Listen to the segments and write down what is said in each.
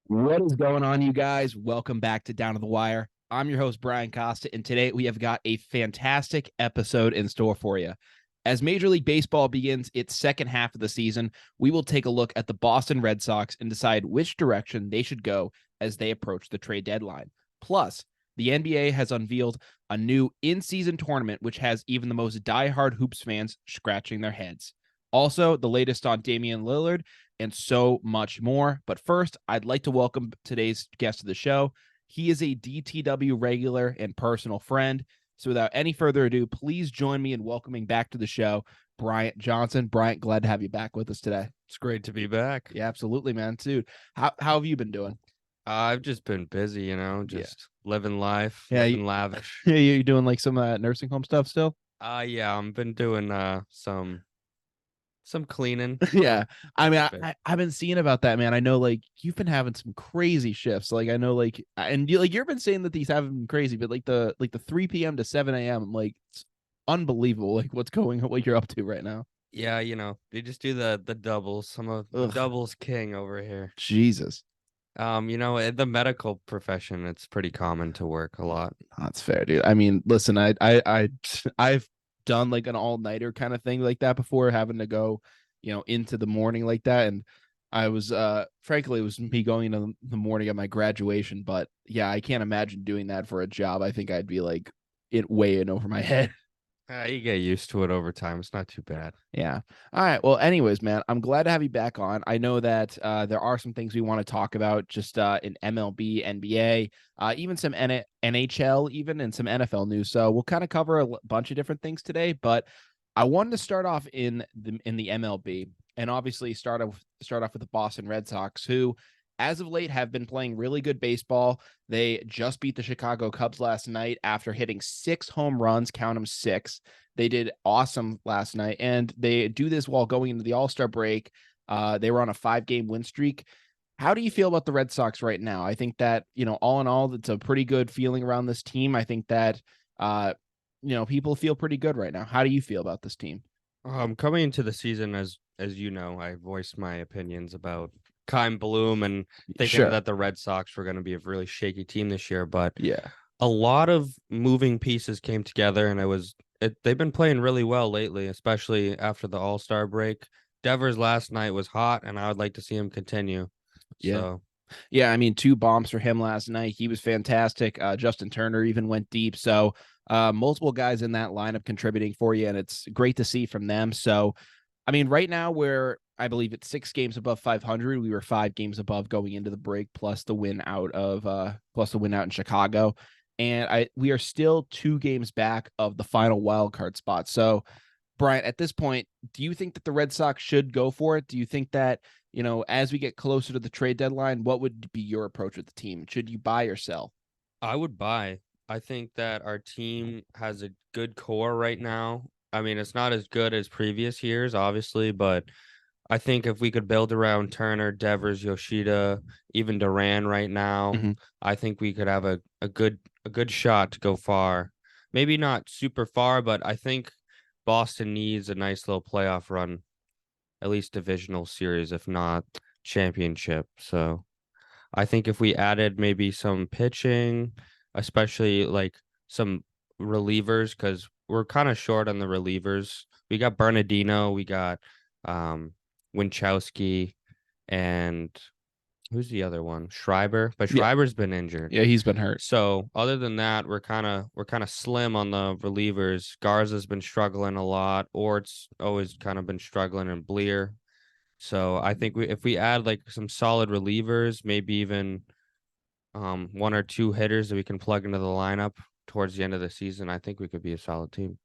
What is going on, you guys? Welcome back to Down to the Wire. I'm your host, Brian Kostiw, and today we have got a fantastic episode in store for you. As Major League Baseball begins its second half of the season, we will take a look at the Boston Red Sox and decide which direction they should go as they approach the trade deadline. Plus, the NBA has unveiled a new in-season tournament, which has even the most diehard Hoops fans scratching their heads. Also, the latest on Damian Lillard and so much more. But first, I'd like to welcome today's guest to the show. He is a DTW regular and personal friend. So without any further ado, please join me in welcoming back to the show, Briant Johnson. Briant, glad to have you back with us today. It's great to be back. Yeah, absolutely, man. Dude, how have you been doing? I've just been busy, just living life, Yeah, living lavish. Yeah, you doing like some nursing home stuff still? Yeah, I've been doing some cleaning. Yeah. I mean, I've been seeing about that, man. I know like you've been having some crazy shifts. Like I know like and you've been saying that these haven't been crazy, but like the 3 p.m. to 7 a.m. like it's unbelievable like what you're up to right now. Yeah, they just do the doubles. Some of the doubles king over here. Jesus. In the medical profession, it's pretty common to work a lot. That's fair, dude. I mean, listen, I've done like an all-nighter kind of thing like that before, having to go, into the morning like that. And I was frankly, it was me going into the morning of my graduation. But yeah, I can't imagine doing that for a job. I think I'd be like it way in over my head. You get used to it over time. It's not too bad. Yeah. All right. Well, anyways, man, I'm glad to have you back on. I know that there are some things we want to talk about just in MLB, NBA, even some NHL, even and some NFL news. So we'll kind of cover a bunch of different things today. But I wanted to start off in the MLB and obviously start off with the Boston Red Sox, who as of late have been playing really good baseball. They just beat the Chicago Cubs last night after hitting 6 home runs, count them 6. They did awesome last night, and they do this while going into the All-Star break. They were on a 5-game win streak. How do you feel about the Red Sox right now? I think that, all in all, it's a pretty good feeling around this team. I think that, people feel pretty good right now. How do you feel about this team? Coming into the season, as you know, I voiced my opinions about Kyle Bloom and thinking that the Red Sox were going to be a really shaky team this year, but yeah, a lot of moving pieces came together, and they've been playing really well lately, especially after the All-Star break. Devers last night was hot, and I would like to see him continue. Yeah. So. Yeah, I mean, 2 bombs for him last night. He was fantastic. Justin Turner even went deep. So multiple guys in that lineup contributing for you, and it's great to see from them. So, I mean, right now I believe it's 6 games above 500. We were 5 games above going into the break, plus the win out in Chicago. And we are still 2 games back of the final wild card spot. So, Brian, at this point, do you think that the Red Sox should go for it? Do you think that, as we get closer to the trade deadline, what would be your approach with the team? Should you buy or sell? I would buy. I think that our team has a good core right now. I mean, it's not as good as previous years, obviously, but I think if we could build around Turner, Devers, Yoshida, even Duran right now, I think we could have a good shot to go far. Maybe not super far, but I think Boston needs a nice little playoff run, at least divisional series, if not championship. So I think if we added maybe some pitching, especially like some relievers, because we're kind of short on the relievers. We got Bernardino, we got Winchowski, and who's the other one? Schreiber, but Schreiber's been injured. Yeah, he's been hurt. So other than that, we're kind of slim on the relievers. Garza's been struggling a lot. Ort's always kind of been struggling, and Bleer. So I think if we add like some solid relievers, maybe even 1 or 2 hitters that we can plug into the lineup towards the end of the season, I think we could be a solid team.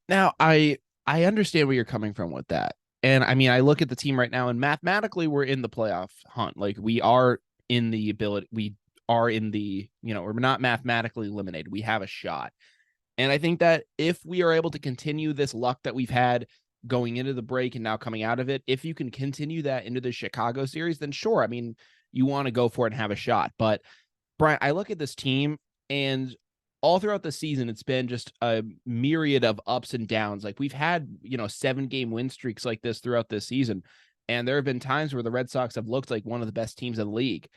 Now, I understand where you're coming from with that. And I mean, I look at the team right now, and mathematically, we're in the playoff hunt. Like we are in the ability, we're not mathematically eliminated. We have a shot. And I think that if we are able to continue this luck that we've had going into the break and now coming out of it, if you can continue that into the Chicago series, then sure. I mean, you want to go for it and have a shot. But Brian, I look at this team, and all throughout the season, it's been just a myriad of ups and downs. Like we've had, 7-game win streaks like this throughout this season. And there have been times where the Red Sox have looked like one of the best teams in the league.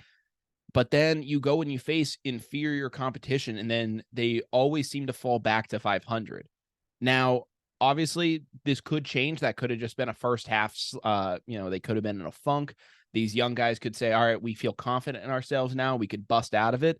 But then you go and you face inferior competition, and then they always seem to fall back to 500. Now, obviously, this could change. That could have just been a first half. They could have been in a funk. These young guys could say, all right, we feel confident in ourselves now. We could bust out of it.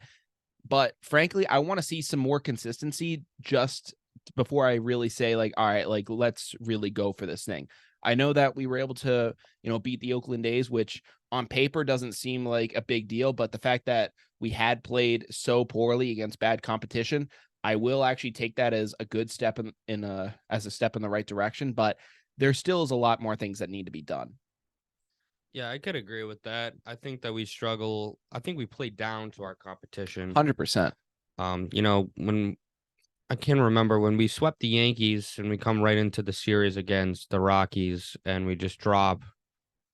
But frankly, I want to see some more consistency just before I really say, like, all right, like, let's really go for this thing. I know that we were able to, beat the Oakland A's, which on paper doesn't seem like a big deal, but the fact that we had played so poorly against bad competition, I will actually take that as a good step as a step in the right direction. But there still is a lot more things that need to be done. Yeah, I could agree with that. I think that we struggle. I think we play down to our competition. 100%. When I can remember when we swept the Yankees and we come right into the series against the Rockies and we just drop.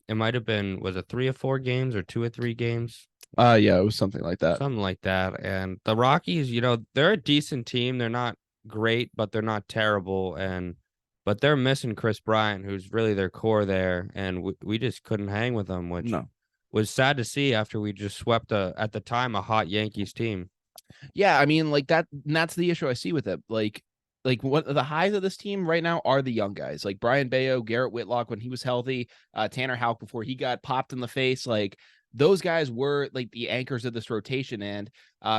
It might have been, was it 3 or 4 games or 2 or 3 games? Yeah, it was something like that. Something like that. And the Rockies, they're a decent team. They're not great, but they're not terrible. But they're missing Chris Bryant, who's really their core there. And we just couldn't hang with them, which was sad to see after we just swept at the time, a hot Yankees team. Yeah, I mean, like that's the issue I see with it. Like what the highs of this team right now are the young guys, like Brian Bayo, Garrett Whitlock when he was healthy, Tanner Houck before he got popped in the face. Like those guys were like the anchors of this rotation, and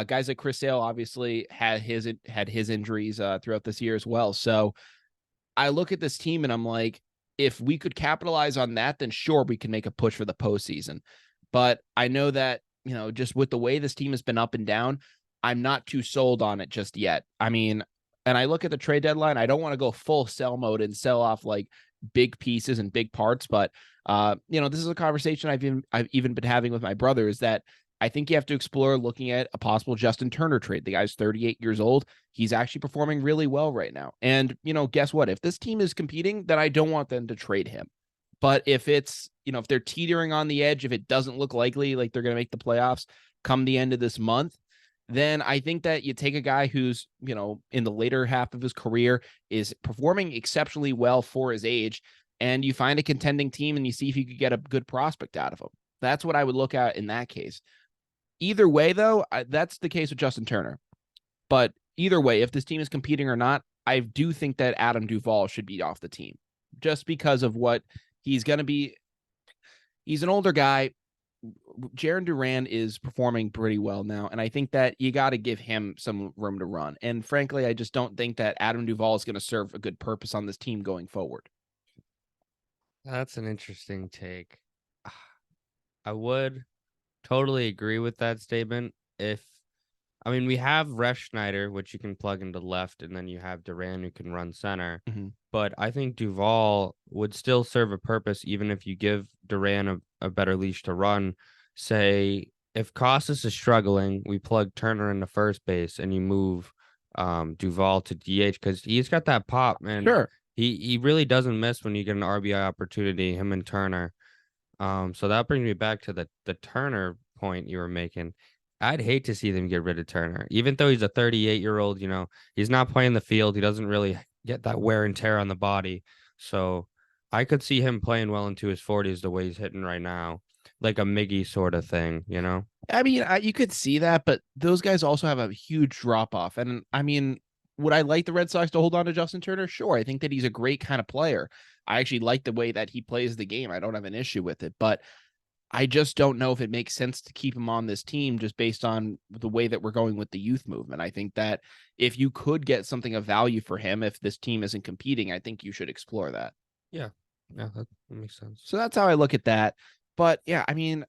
guys like Chris Sale obviously had his injuries throughout this year as well. So I look at this team and I'm like, if we could capitalize on that, then sure we can make a push for the postseason. But I know that just with the way this team has been up and down, I'm not too sold on it just yet. I mean, and I look at the trade deadline, I don't want to go full sell mode and sell off like big pieces and big parts, but this is a conversation I've even been having with my brother, is that I think you have to explore looking at a possible Justin Turner trade. The guy's 38 years old. He's actually performing really well right now. And, guess what? If this team is competing, then I don't want them to trade him. But if it's, if they're teetering on the edge, if it doesn't look likely like they're going to make the playoffs come the end of this month, then I think that you take a guy who's, in the later half of his career is performing exceptionally well for his age, and you find a contending team and you see if you could get a good prospect out of him. That's what I would look at in that case. Either way, though, that's the case with Justin Turner. But either way, if this team is competing or not, I do think that Adam Duvall should be off the team just because of what he's going to be. He's an older guy. Jarren Duran is performing pretty well now, and I think that you got to give him some room to run. And frankly, I just don't think that Adam Duvall is going to serve a good purpose on this team going forward. That's an interesting take. I would totally agree with that statement. We have Resh Schneider, which you can plug into left, and then you have Duran who can run center. Mm-hmm. But I think Duvall would still serve a purpose, even if you give Duran a better leash to run. Say, if Costas is struggling, we plug Turner into first base, and you move Duvall to DH because he's got that pop, man. Sure. He really doesn't miss when you get an RBI opportunity, him and Turner. So that brings me back to the Turner point you were making. I'd hate to see them get rid of Turner, even though he's a 38-year-old. He's not playing the field. He doesn't really get that wear and tear on the body. So I could see him playing well into his 40s the way he's hitting right now, like a Miggy sort of thing. I mean, you could see that, but those guys also have a huge drop off. And I mean, would I like the Red Sox to hold on to Justin Turner? Sure. I think that he's a great kind of player. I actually like the way that he plays the game. I don't have an issue with it, but I just don't know if it makes sense to keep him on this team just based on the way that we're going with the youth movement. I think that if you could get something of value for him, if this team isn't competing, I think you should explore that. Yeah, that makes sense. So that's how I look at that. But yeah, I mean,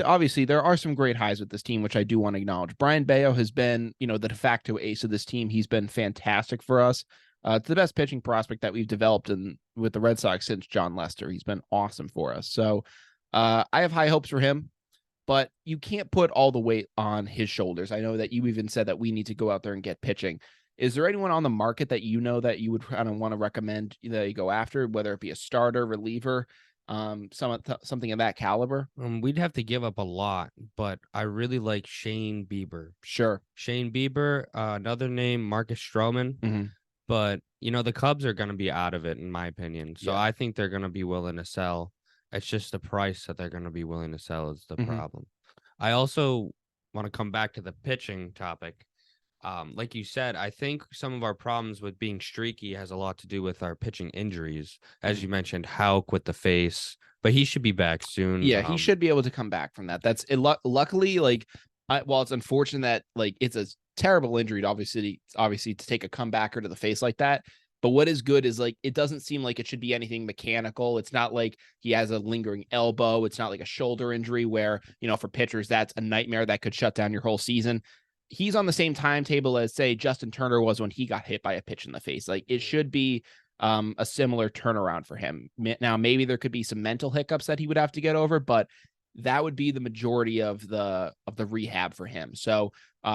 obviously there are some great highs with this team, which I do want to acknowledge. Brian Bayo has been, the de facto ace of this team. He's been fantastic for us. It's the best pitching prospect that we've developed with the Red Sox since John Lester. He's been awesome for us. So I have high hopes for him, but you can't put all the weight on his shoulders. I know that you even said that we need to go out there and get pitching. Is there anyone on the market that that you would kind of want to recommend that you go after, whether it be a starter, reliever, something of that caliber? We'd have to give up a lot, but I really like Shane Bieber. Sure. Shane Bieber, another name, Marcus Stroman. Mm-hmm. But, the Cubs are going to be out of it, in my opinion. So I think they're going to be willing to sell. It's just the price that they're going to be willing to sell is the problem. I also want to come back to the pitching topic. Like you said, I think some of our problems with being streaky has a lot to do with our pitching injuries. As Mhm. you mentioned, Hauk with the face, but he should be back soon. Yeah, he should be able to come back from that. That's it. Luckily, like, while it's unfortunate that like it's a terrible injury to obviously to take a comebacker to the face like that. But what is good is like it doesn't seem like it should be anything mechanical. It's not like he has a lingering elbow. It's not like a shoulder injury where, for pitchers, that's a nightmare that could shut down your whole season. He's on the same timetable as, say, Justin Turner was when he got hit by a pitch in the face. Like it should be a similar turnaround for him. Now, maybe there could be some mental hiccups that he would have to get over, but that would be the majority of the rehab for him. So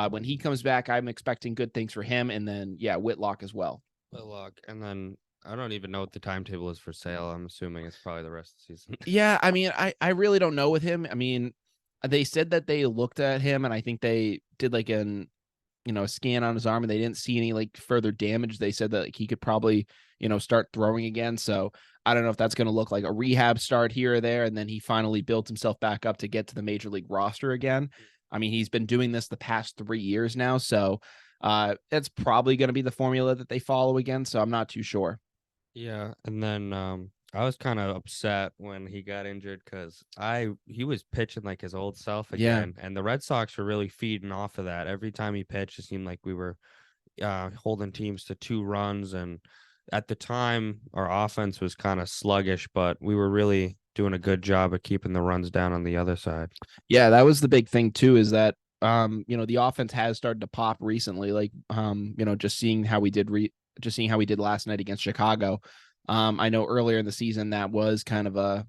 when he comes back, I'm expecting good things for him. And then, yeah, Whitlock as well. Whitlock, and then I don't even know what the timetable is for Sale. I'm assuming it's probably the rest of the season. Yeah, I mean, I really don't know with him. I mean, they said that they looked at him, and I think they did like a scan on his arm, and they didn't see any like further damage. They said that like, he could probably, start throwing again. So I don't know if that's going to look like a rehab start here or there. And then he finally built himself back up to get to the major league roster again. I mean, he's been doing this the past 3 years now. So that's probably going to be the formula that they follow again. So I'm not too sure. Yeah, and then I was kind of upset when he got injured because he was pitching like his old self Yeah. again, and the Red Sox were really feeding off of that. Every time he pitched, it seemed like we were holding teams to 2 runs, and at the time our offense was kind of sluggish, but we were really doing a good job of keeping the runs down on the other side. Yeah, that was the big thing too, is that the offense has started to pop recently. Like just seeing how we did last night against Chicago. I know earlier in the season that was kind of a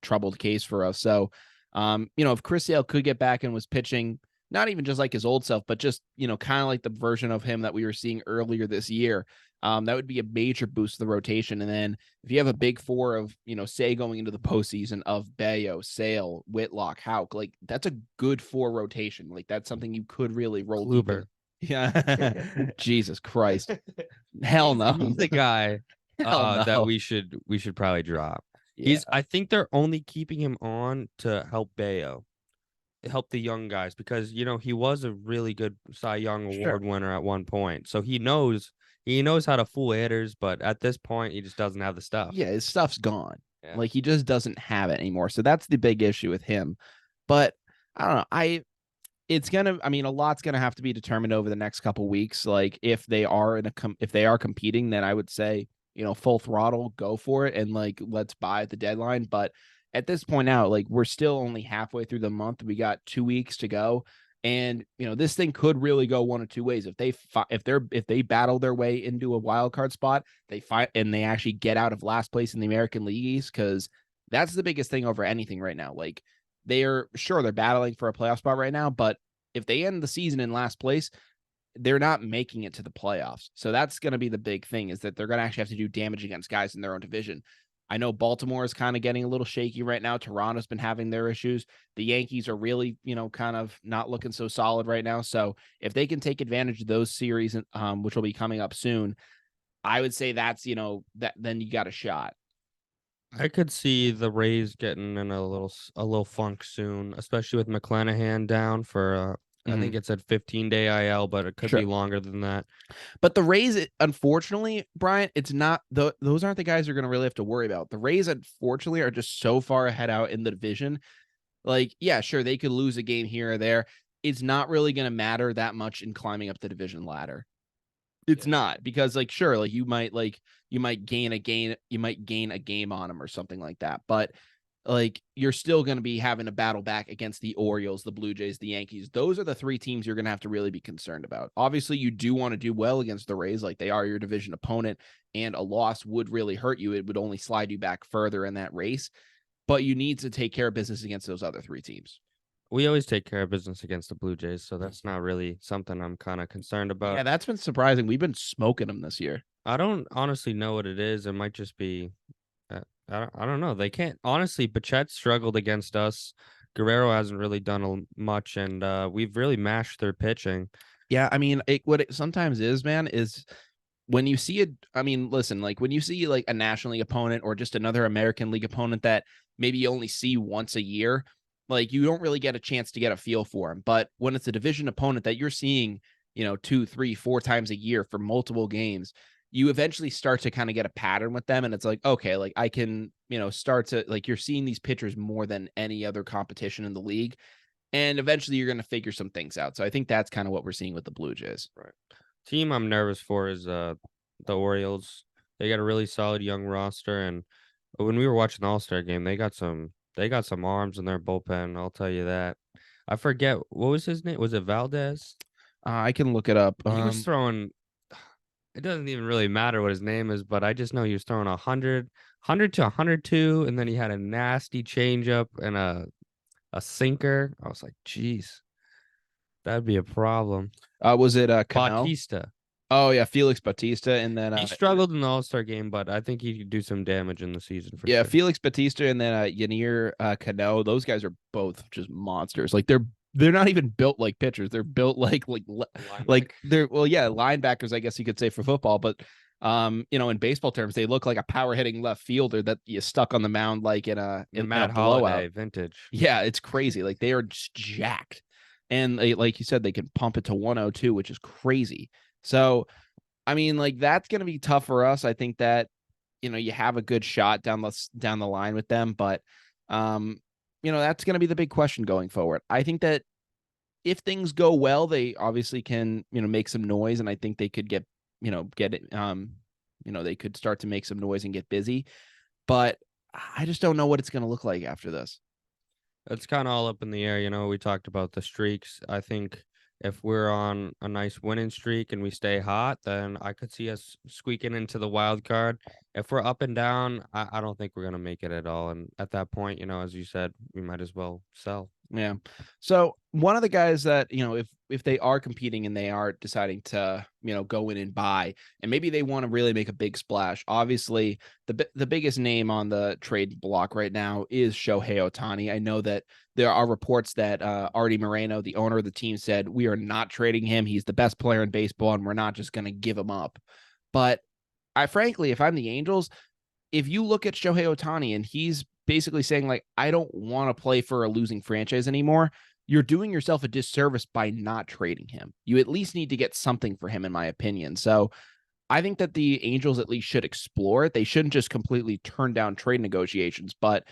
troubled case for us. So if Chris Sale could get back and was pitching not even just like his old self, but just kind of like the version of him that we were seeing earlier this year. That would be a major boost to the rotation. And then if you have a big four of, say going into the postseason of Bayo, Sale, Whitlock, Hauk, like that's a good 4 rotation. Like that's something you could really roll deep in. Kluber. Yeah. Jesus Christ. Hell no. He's the guy Hell no. that we should probably drop. Yeah. I think they're only keeping him on to help Bayo, help the young guys, because he was a really good Cy Young Award winner at one point. So he knows how to fool hitters, but at this point he just doesn't have the stuff. Yeah, his stuff's gone. Yeah. Like he just doesn't have it anymore. So that's the big issue with him. But I don't know. A lot's gonna have to be determined over the next couple weeks. Like if they are competing, then I would say, full throttle, go for it, and like let's buy at the deadline. But at this point now, like we're still only halfway through the month. We got 2 weeks to go. And this thing could really go one of two ways. If they battle their way into a wild card spot, they fight and they actually get out of last place in the American League East, because that's the biggest thing over anything right now. Like they're battling for a playoff spot right now, but if they end the season in last place, they're not making it to the playoffs. So that's going to be the big thing, is that they're going to actually have to do damage against guys in their own division. I know Baltimore is kind of getting a little shaky right now. Toronto's been having their issues. The Yankees are really, kind of not looking so solid right now. So if they can take advantage of those series, which will be coming up soon, I would say that's, that then you got a shot. I could see the Rays getting in a little funk soon, especially with McClanahan down for I think it's at 15-day IL, but it could be longer than that. But the Rays, unfortunately, Brian, it's not those aren't the guys you're going to really have to worry about. The Rays, unfortunately, are just so far ahead out in the division. Like, yeah, sure, they could lose a game here or there. It's not really going to matter that much in climbing up the division ladder. It's not, because like, sure, like you might gain a game on them or something like that. But like you're still going to be having a battle back against the Orioles, the Blue Jays, the Yankees. Those are the 3 teams you're going to have to really be concerned about. Obviously, you do want to do well against the Rays, like they are your division opponent, and a loss would really hurt you. It would only slide you back further in that race, but you need to take care of business against those other 3 teams. We always take care of business against the Blue Jays, so that's not really something I'm kind of concerned about. Yeah, that's been surprising. We've been smoking them this year. I don't honestly know what it is. It might just be I don't know. They can't honestly. Bichette struggled against us. Guerrero hasn't really done much, and we've really mashed their pitching. Yeah, I mean, what it sometimes is, man, is when you see it. I mean, listen, like when you see like a National League opponent or just another American League opponent that maybe you only see once a year, Like, you don't really get a chance to get a feel for him. But when it's a division opponent that you're seeing, 2, 3, 4 times a year for multiple games, you eventually start to kind of get a pattern with them. And it's like, okay, like I can, start to like you're seeing these pitchers more than any other competition in the league. And eventually you're going to figure some things out. So I think that's kind of what we're seeing with the Blue Jays. Right. Team I'm nervous for is the Orioles. They got a really solid young roster, and when we were watching the All-Star game, they got some arms in their bullpen, I'll tell you that. I forget what was his name. Was it Valdez? I can look it up. He was throwing, it doesn't even really matter what his name is, but I just know he was throwing 100 to 102, and then he had a nasty changeup and a sinker. I was like, geez, that'd be a problem. Was it Cano? Bautista. Oh yeah, Felix Bautista, and then He struggled in the All-Star game, but I think he could do some damage in the season for yeah, sure. Felix Bautista, and then Yanir Cano. Those guys are both just monsters. Like they're not even built like pitchers. They're built like they're linebackers, I guess you could say, for football. But in baseball terms, they look like a power hitting left fielder that you stuck on the mound like in a Matt blowout. Holliday vintage. Yeah, it's crazy. Like they are just jacked, and like you said, they can pump it to 102, which is crazy. So, I mean, like that's going to be tough for us. I think that, you have a good shot down the line with them, but, that's going to be the big question going forward. I think that if things go well, they obviously can, make some noise, and I think they could get it. They could start to make some noise and get busy, but I just don't know what it's going to look like after this. It's kind of all up in the air. We talked about the streaks. I think if we're on a nice winning streak and we stay hot, then I could see us squeaking into the wild card. If we're up and down, I don't think we're going to make it at all. And at that point, as you said, we might as well sell. Yeah. So one of the guys that, if they are competing and they are deciding to, go in and buy, and maybe they want to really make a big splash, obviously the biggest name on the trade block right now is Shohei Ohtani. I know that there are reports that Artie Moreno, the owner of the team, said we are not trading him. He's the best player in baseball, and we're not just going to give him up. But frankly, if I'm the Angels, if you look at Shohei Ohtani and he's basically saying, like, I don't want to play for a losing franchise anymore, you're doing yourself a disservice by not trading him. You at least need to get something for him, in my opinion. So I think that the Angels at least should explore it. They shouldn't just completely turn down trade negotiations. But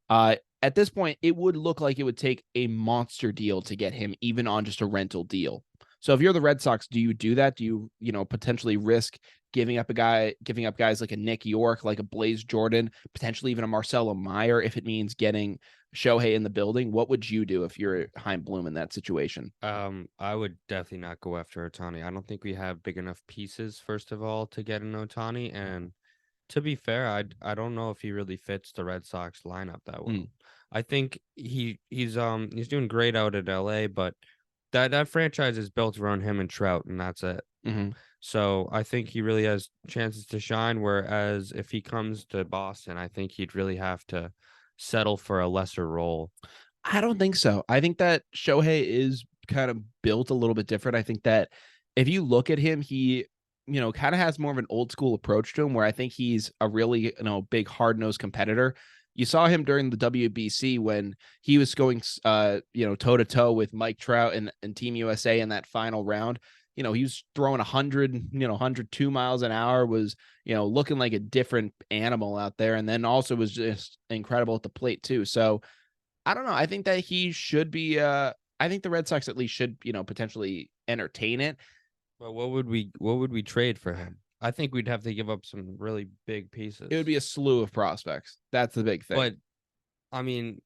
at this point, it would look like it would take a monster deal to get him, even on just a rental deal. So if you're the Red Sox, do you do that? Do you, potentially risk giving up guys like a Nick York, like a Blaze Jordan, potentially even a Marcelo Meyer, if it means getting Shohei in the building? What would you do if you're Chaim Bloom in that situation? I would definitely not go after Ohtani. I don't think we have big enough pieces, first of all, to get an Ohtani. And to be fair, I don't know if he really fits the Red Sox lineup that well. I think he's doing great out at LA, but that franchise is built around him and Trout, and that's it. Mm-hmm. So I think he really has chances to shine. Whereas if he comes to Boston, I think he'd really have to settle for a lesser role. I don't think so. I think that Shohei is kind of built a little bit different. I think that if you look at him, he, kind of has more of an old school approach to him, where I think he's a really, big hard nosed competitor. You saw him during the WBC when he was going, toe to toe with Mike Trout and Team USA in that final round. He was throwing 102 miles an hour, was, looking like a different animal out there. And then also was just incredible at the plate too. So I don't know. I think that he should be, I think the Red Sox at least should, potentially entertain it. But what would we trade for him? I think we'd have to give up some really big pieces. It would be a slew of prospects. That's the big thing. But I mean,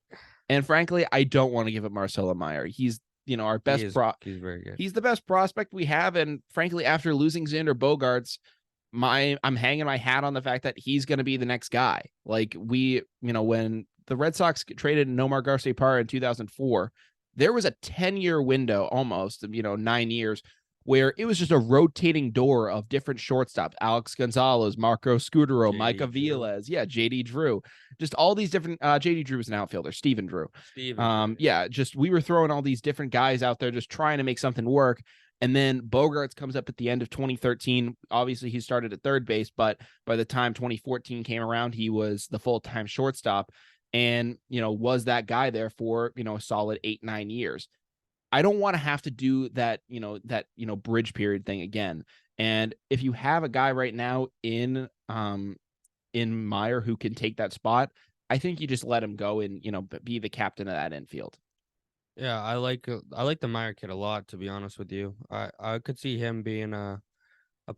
and frankly, I don't want to give up Marcelo Meyer. He's, our best he's very good. He's the best prospect we have. And frankly, after losing Xander Bogaerts, I'm hanging my hat on the fact that he's going to be the next guy. Like when the Red Sox traded Nomar Garciaparra in 2004, there was a 10-year window, almost, 9 years, where it was just a rotating door of different shortstops: Alex Gonzalez, Marco Scudero, Micah Viles, JD Drew, just all these different. JD Drew was an outfielder. Steven Drew. Just we were throwing all these different guys out there, just trying to make something work. And then Bogaerts comes up at the end of 2013. Obviously, he started at third base, but by the time 2014 came around, he was the full-time shortstop. and, was that guy there for, a solid 8-9 years. I don't want to have to do that, bridge period thing again. And if you have a guy right now in Meyer who can take that spot, I think you just let him go and, be the captain of that infield. Yeah, I like the Meyer kid a lot, to be honest with you. I could see him being a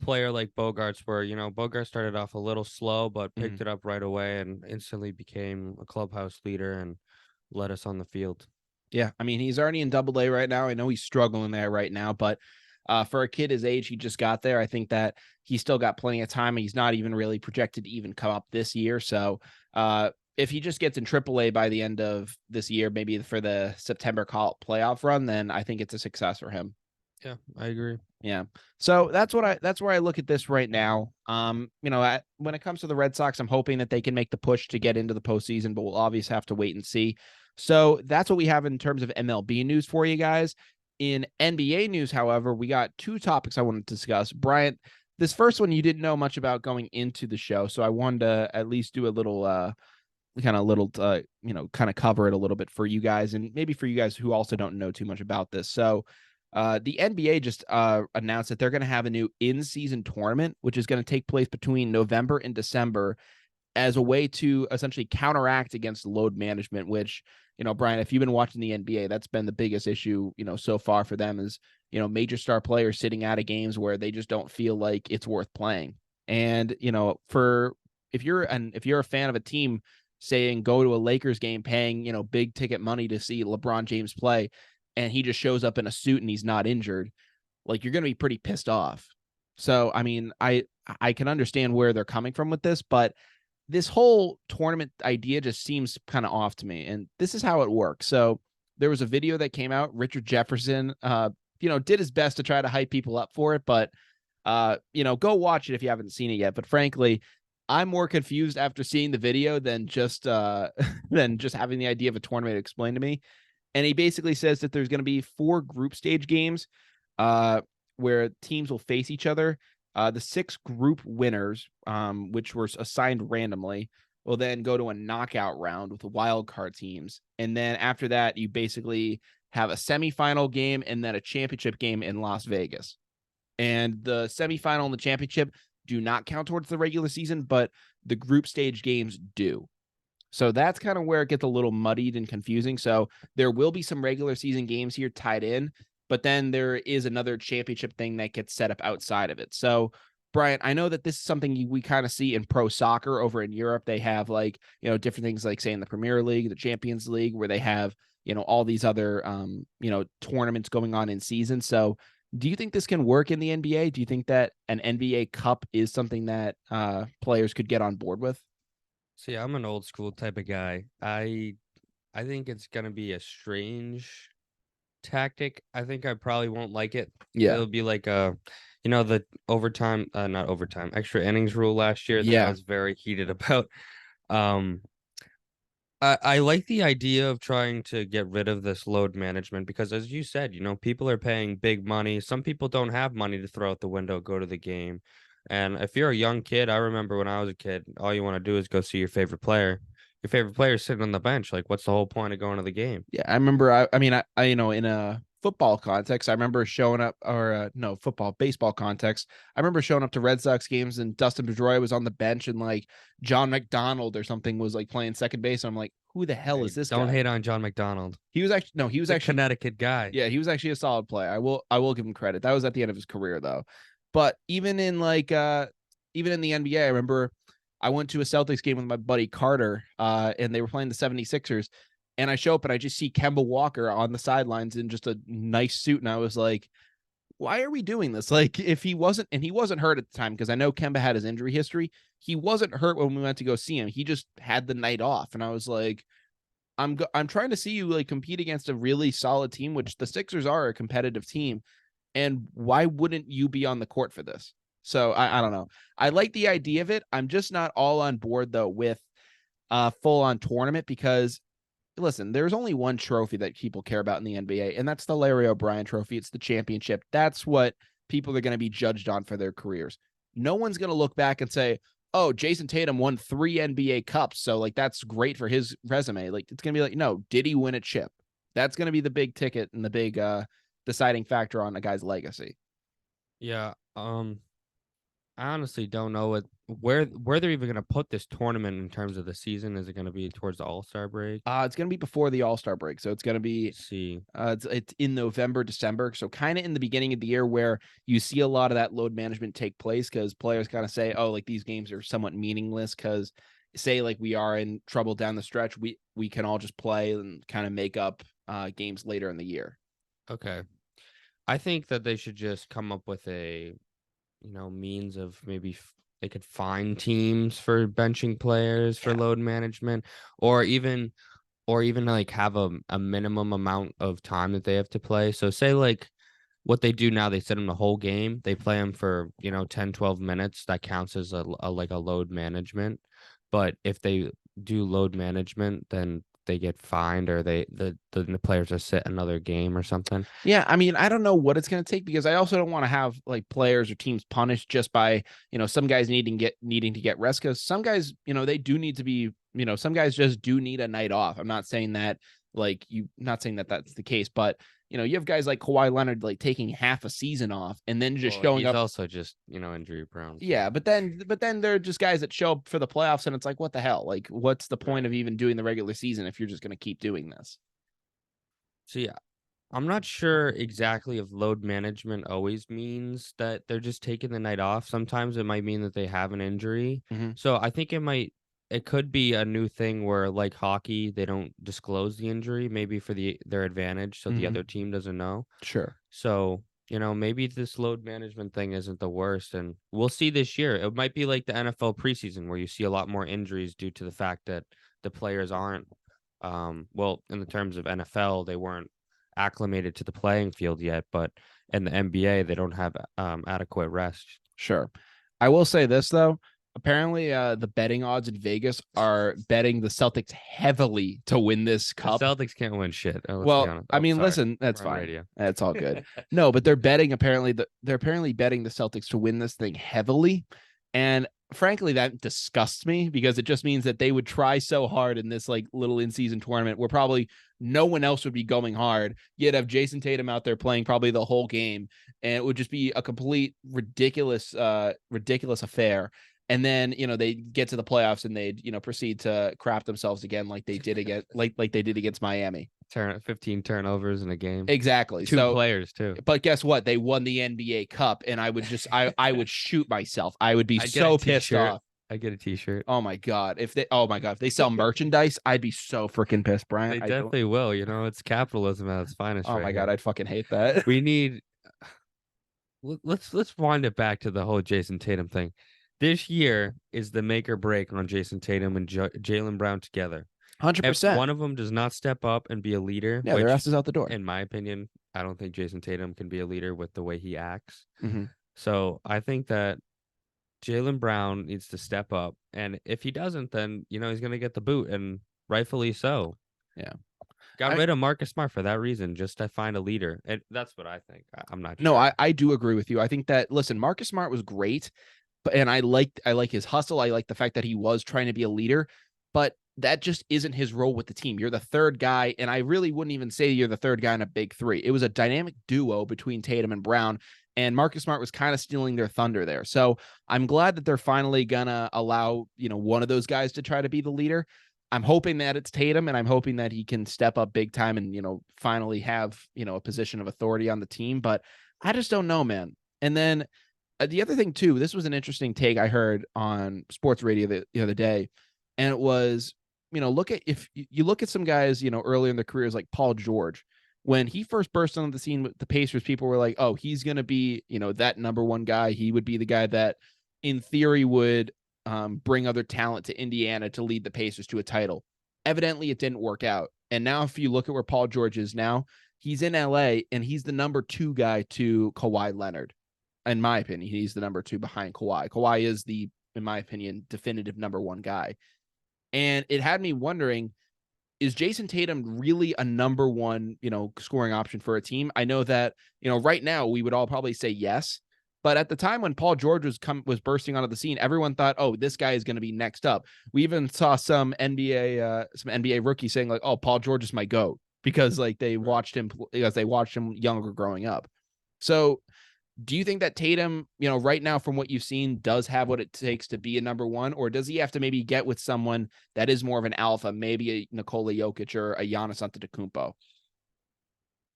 player like Bogarts, where Bogart started off a little slow but picked it up right away and instantly became a clubhouse leader and led us on the field. Yeah, I mean, he's already in Double-A right now. I know he's struggling there right now, but for a kid his age, he just got there. I think that he's still got plenty of time. He's not even really projected to even come up this year. So if he just gets in Triple-A by the end of this year, maybe for the September playoff run, then I think it's a success for him. Yeah, I agree. Yeah. So that's where I look at this right now. When it comes to the Red Sox, I'm hoping that they can make the push to get into the postseason, but we'll obviously have to wait and see. So that's what we have in terms of MLB news for you guys. In NBA news, however, we got two topics I wanted to discuss. Brian, this first one you didn't know much about going into the show, so I wanted to at least do a little kind of cover it a little bit for you guys, and maybe for you guys who also don't know too much about this. So the NBA just announced that they're going to have a new in-season tournament, which is going to take place between November and December as a way to essentially counteract against load management, which, Brian, if you've been watching the NBA, that's been the biggest issue, so far for them is, major star players sitting out of games where they just don't feel like it's worth playing. And, if you're a fan of a team saying go to a Lakers game, paying, big ticket money to see LeBron James play, and he just shows up in a suit and he's not injured, like, you're going to be pretty pissed off. So, I mean, I can understand where they're coming from with this, but this whole tournament idea just seems kind of off to me. And this is how it works. So there was a video that came out. Richard Jefferson, did his best to try to hype people up for it, but, go watch it if you haven't seen it yet. But frankly, I'm more confused after seeing the video than just having the idea of a tournament explained to me. And he basically says that there's going to be 4 group stage games where teams will face each other. The 6 group winners, which were assigned randomly, will then go to a knockout round with the wild card teams. And then after that, you basically have a semifinal game and then a championship game in Las Vegas. And the semifinal and the championship do not count towards the regular season, but the group stage games do. So that's kind of where it gets a little muddied and confusing. So there will be some regular season games here tied in, but then there is another championship thing that gets set up outside of it. So, Brian, I know that this is something we kind of see in pro soccer over in Europe. They have different things like, say, in the Premier League, the Champions League, where they have, all these other, tournaments going on in season. So do you think this can work in the NBA? Do you think that an NBA Cup is something that players could get on board with? See, I'm an old school type of guy. I think it's gonna be a strange tactic. I think I probably won't like it. Yeah. It'll be like the overtime, not overtime, extra innings rule last year that Yeah. I was very heated about. I like the idea of trying to get rid of this load management because, as you said, people are paying big money. Some people don't have money to throw out the window, go to the game. And if you're a young kid, I remember when I was a kid, all you want to do is go see your favorite player. Your favorite player is sitting on the bench. Like, what's the whole point of going to the game? Yeah, I remember. I mean, in a football context, I remember showing up, or no, baseball context. I remember showing up to Red Sox games, and Dustin Pedroia was on the bench, and like John McDonald or something was like playing second base. And I'm like, who the hell is this guy? Don't hate on John McDonald. He was actually He's a Connecticut guy. Yeah, he was actually a solid player. I will give him credit. That was at the end of his career though. But even in even in the NBA, I remember I went to a Celtics game with my buddy Carter, and they were playing the 76ers. And I show up and I just see Kemba Walker on the sidelines in just a nice suit. And I was like, why are we doing this? Like, if he wasn't hurt at the time, because I know Kemba had his injury history. He wasn't hurt when we went to go see him. He just had the night off. And I was like, I'm trying to see you like compete against a really solid team, which the Sixers are a competitive team. And why wouldn't you be on the court for this? So I don't know. I like the idea of it. I'm just not all on board though with full on tournament because listen, there's only one trophy that people care about in the NBA, and that's the Larry O'Brien trophy. It's the championship. That's what people are going to be judged on for their careers. No one's going to look back and say, oh, Jason Tatum won 3 NBA cups, so like that's great for his resume. Like it's gonna be like, no, did he win a chip? That's gonna be the big ticket and the big deciding factor on a guy's legacy. Yeah. I honestly don't know where they're even gonna put this tournament in terms of the season. Is it gonna be towards the All-Star break? It's gonna be before the All-Star break, so it's gonna be Let's see. it's in November, December, so kind of in the beginning of the year where you see a lot of that load management take place because players kind of say, oh, like these games are somewhat meaningless because say like we are in trouble down the stretch, we can all just play and kind of make up games later in the year. Okay. I think that they should just come up with a, means of maybe they could find teams for benching players for load management, or even like have a minimum amount of time that they have to play. So say like what they do now, they set them the whole game. They play them for, 10, 12 minutes. That counts as a like a load management. But if they do load management, then they get fined, or the players just sit another game or something. Yeah, I mean, I don't know what it's going to take because I also don't want to have like players or teams punished just by, some guys needing to get rest because some guys, they do need to be, some guys just do need a night off. I'm not saying that not saying that that's the case, but you have guys like Kawhi Leonard like taking half a season off and then just showing He's up. also just, injury prone. Yeah, but then they're just guys that show up for the playoffs and it's like, what the hell? Like, what's the point of even doing the regular season if you're just going to keep doing this? So yeah, I'm not sure exactly if load management always means that they're just taking the night off. Sometimes it might mean that they have an injury. Mm-hmm. So I think it could be a new thing where like hockey, they don't disclose the injury, maybe for their advantage, so the Mm-hmm. other team doesn't know. Sure. So, maybe this load management thing isn't the worst, and we'll see this year. It might be like the NFL preseason where you see a lot more injuries due to the fact that the players aren't well, in the terms of NFL, they weren't acclimated to the playing field yet, but in the NBA, they don't have adequate rest. Sure. I will say this though. Apparently, the betting odds in Vegas are betting the Celtics heavily to win this cup. The Celtics can't win shit. Let's be Well, honest. I mean, Sorry. listen, that's We're on fine. radio. That's all good. No, but they're betting they're apparently betting the Celtics to win this thing heavily, and frankly, that disgusts me because it just means that they would try so hard in this like little in-season tournament where probably no one else would be going hard. You'd have Jason Tatum out there playing probably the whole game, and it would just be a complete ridiculous affair. And then they get to the playoffs and they proceed to crap themselves again like they did against Miami. 15 turnovers in a game. Exactly. Two players too. But guess what? They won the NBA Cup, and I would just I would shoot myself. I would be so pissed off. I get a t-shirt. Oh my god. If they sell merchandise, I'd be so freaking pissed, Brian. They definitely will. It's capitalism at its finest. Oh my god, I'd fucking hate that. We need let's wind it back to the whole Jason Tatum thing. This year is the make or break on Jason Tatum and Jaylen Brown together. 100%. If one of them does not step up and be a leader, yeah, their ass is out the door. In my opinion, I don't think Jason Tatum can be a leader with the way he acts. Mm-hmm. So I think that Jaylen Brown needs to step up, and if he doesn't, then he's going to get the boot, and rightfully so. Yeah. Got rid of Marcus Smart for that reason, just to find a leader. And that's what I think. I'm not No, sure. I do agree with you. I think that listen, Marcus Smart was great, and I like his hustle. I like the fact that he was trying to be a leader, but that just isn't his role with the team. You're the third guy, and I really wouldn't even say you're the third guy in a big three. It was a dynamic duo between Tatum and Brown, and Marcus Smart was kind of stealing their thunder there. So I'm glad that they're finally gonna allow one of those guys to try to be the leader. I'm hoping that it's Tatum, and I'm hoping that he can step up big time and finally have a position of authority on the team. But I just don't know, man. And then the other thing too, this was an interesting take I heard on sports radio the other day, and it was, if you look at some guys, earlier in their careers, like Paul George, when he first burst onto the scene with the Pacers, people were like, oh, he's going to be, that number one guy. He would be the guy that in theory would bring other talent to Indiana to lead the Pacers to a title. Evidently it didn't work out. And now if you look at where Paul George is now, he's in LA and he's the number 2 guy to Kawhi Leonard. In my opinion, he's the number 2 behind Kawhi. Kawhi is the, in my opinion, definitive number 1 guy. And it had me wondering, is Jason Tatum really a number 1, scoring option for a team? I know that, right now we would all probably say yes, But at the time when Paul George was bursting onto the scene, everyone thought, "Oh, this guy is going to be next up." We even saw some NBA rookie saying like, "Oh, Paul George is my GOAT," because like they watched him younger growing up. So, do you think that Tatum, right now from what you've seen, does have what it takes to be a number one, or does he have to maybe get with someone that is more of an alpha, maybe a Nikola Jokic or a Giannis Antetokounmpo?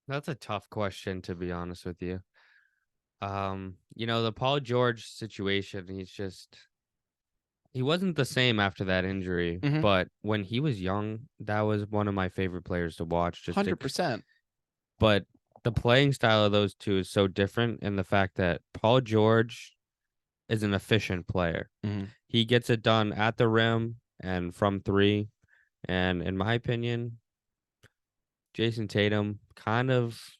That's a tough question, to be honest with you. The Paul George situation, he wasn't the same after that injury, Mhm. but when he was young, that was one of my favorite players to watch. 100%. But the playing style of those two is so different in the fact that Paul George is an efficient player. Mhm. He gets it done at the rim and from three. And in my opinion, Jason Tatum kind of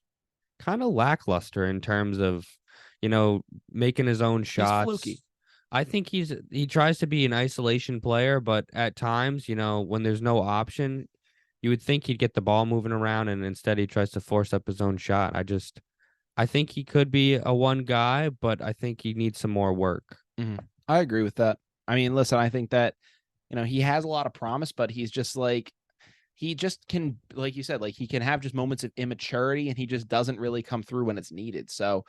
lackluster in terms of, making his own He's shots. fluky. I think he tries to be an isolation player, but at times, when there's no option, you would think he'd get the ball moving around, and instead he tries to force up his own shot. I think he could be a one guy, but I think he needs some more work. Mhm. I agree with that. I mean, listen, I think that, he has a lot of promise, but he's just like, he just can, like you said, like he can have just moments of immaturity and he just doesn't really come through when it's needed. So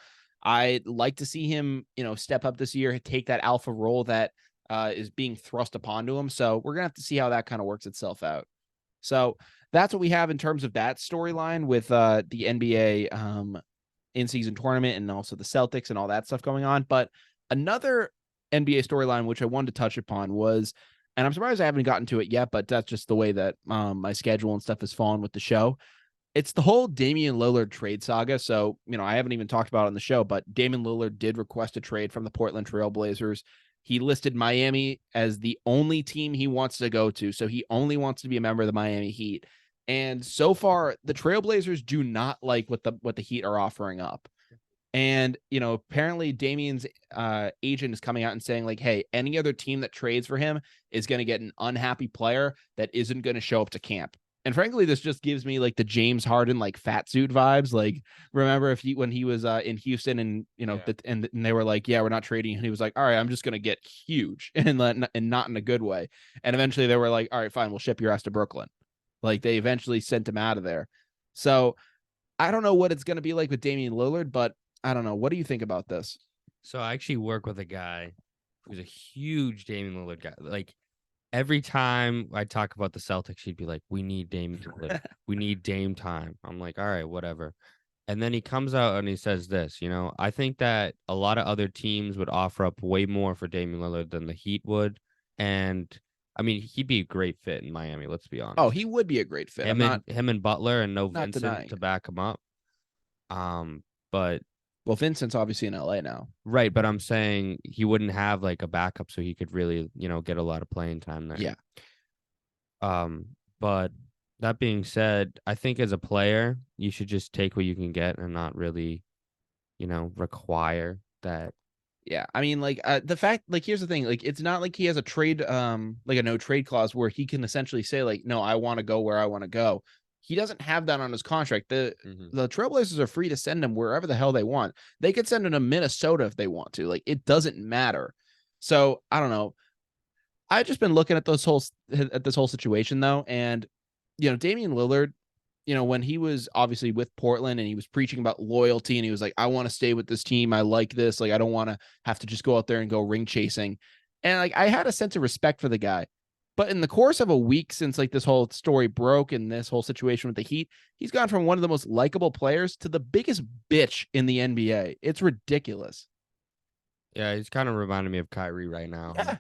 I'd like to see him, step up this year, take that alpha role that is being thrust upon to him. So we're gonna have to see how that kind of works itself out. So that's what we have in terms of that storyline with the NBA in-season tournament and also the Celtics and all that stuff going on. But another NBA storyline which I wanted to touch upon was, and I'm surprised I haven't gotten to it yet, but that's just the way that my schedule and stuff has fallen with the show. It's the whole Damian Lillard trade saga. So, I haven't even talked about it on the show, but Damian Lillard did request a trade from the Portland Trail Blazers. He listed Miami as the only team he wants to go to. So he only wants to be a member of the Miami Heat. And so far, the Trailblazers do not like what the Heat are offering up. And, apparently Damian's agent is coming out and saying like, hey, any other team that trades for him is going to get an unhappy player that isn't going to show up to camp. And frankly, this just gives me like the James Harden, like fat suit vibes. Like, remember when he was in Houston and, and they were like, yeah, we're not trading. And he was like, all right, I'm just going to get huge and not in a good way. And eventually they were like, all right, fine, we'll ship your ass to Brooklyn. Like they eventually sent him out of there. So I don't know what it's going to be like with Damian Lillard, but I don't know. What do you think about this? So I actually work with a guy who's a huge Damian Lillard guy. Like every time I talk about the Celtics, he'd be like, "We need Damian Lillard. We need Dame time." I'm like, "All right, whatever." And then he comes out and he says this, I think that a lot of other teams would offer up way more for Damian Lillard than the Heat would. And I mean, he'd be a great fit in Miami, let's be honest. Oh, he would be a great fit. Him and Butler and no not Vincent denying to it. back him up. But Well, Vincent's obviously in LA now. right, but I'm saying he wouldn't have like a backup so he could really, get a lot of playing time there. Yeah. But that being said, I think as a player, you should just take what you can get and not really, require that. Yeah. I mean, like the fact, like, here's the thing, like, it's not like he has a trade, like a no trade clause where he can essentially say, like, no, I want to go where I want to go. He doesn't have that on his contract. The Trailblazers are free to send him wherever the hell they want. They could send him to Minnesota if they want to. Like, it doesn't matter. So I don't know. I've just been looking at this whole situation though, and Damian Lillard, when he was obviously with Portland and he was preaching about loyalty and he was like, I want to stay with this team. I like this. Like, I don't want to have to just go out there and go ring chasing. And like, I had a sense of respect for the guy. But in the course of a week since like this whole story broke and this whole situation with the Heat, he's gone from one of the most likable players to the biggest bitch in the NBA. It's ridiculous. Yeah, he's kind of reminding me of Kyrie right now. Yeah.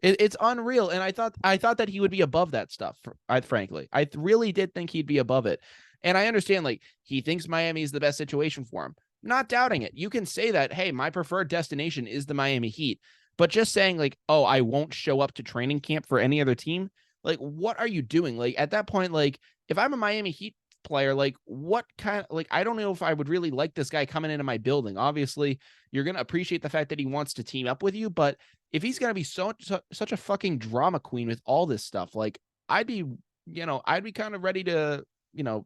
It's unreal, and I thought that he would be above that stuff. Frankly, I really did think he'd be above it, and I understand like he thinks Miami is the best situation for him. Not doubting it. You can say that, hey, my preferred destination is the Miami Heat, but just saying like, oh, I won't show up to training camp for any other team. Like, what are you doing? Like at that point, like if I'm a Miami Heat player, like what kind of like I don't know if I would really like this guy coming into my building. Obviously, you're gonna appreciate the fact that he wants to team up with you, but if he's gonna be such a fucking drama queen with all this stuff, like I'd be kind of ready to,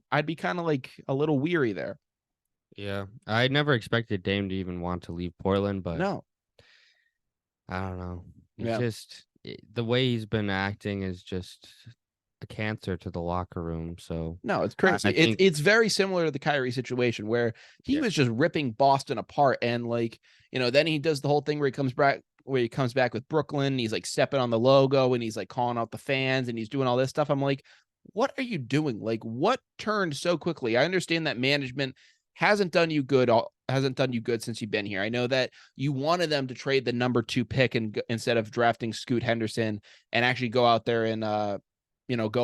I'd be kind of like a little weary there. Yeah, I never expected Dame to even want to leave Portland, but No. I don't know. Yeah. The way he's been acting is just a cancer to the locker room. So No, it's I crazy. It's think, it's very similar to the Kyrie situation where he yeah, was just ripping Boston apart, and like, then he does the whole thing where he comes back with Brooklyn, and he's like stepping on the logo and he's like calling out the fans and he's doing all this stuff. I'm like, what are you doing? Like, what turned so quickly? I understand that management hasn't done you good since you've been here. I know that you wanted them to trade the number 2 pick and instead of drafting Scoot Henderson and actually go out there and go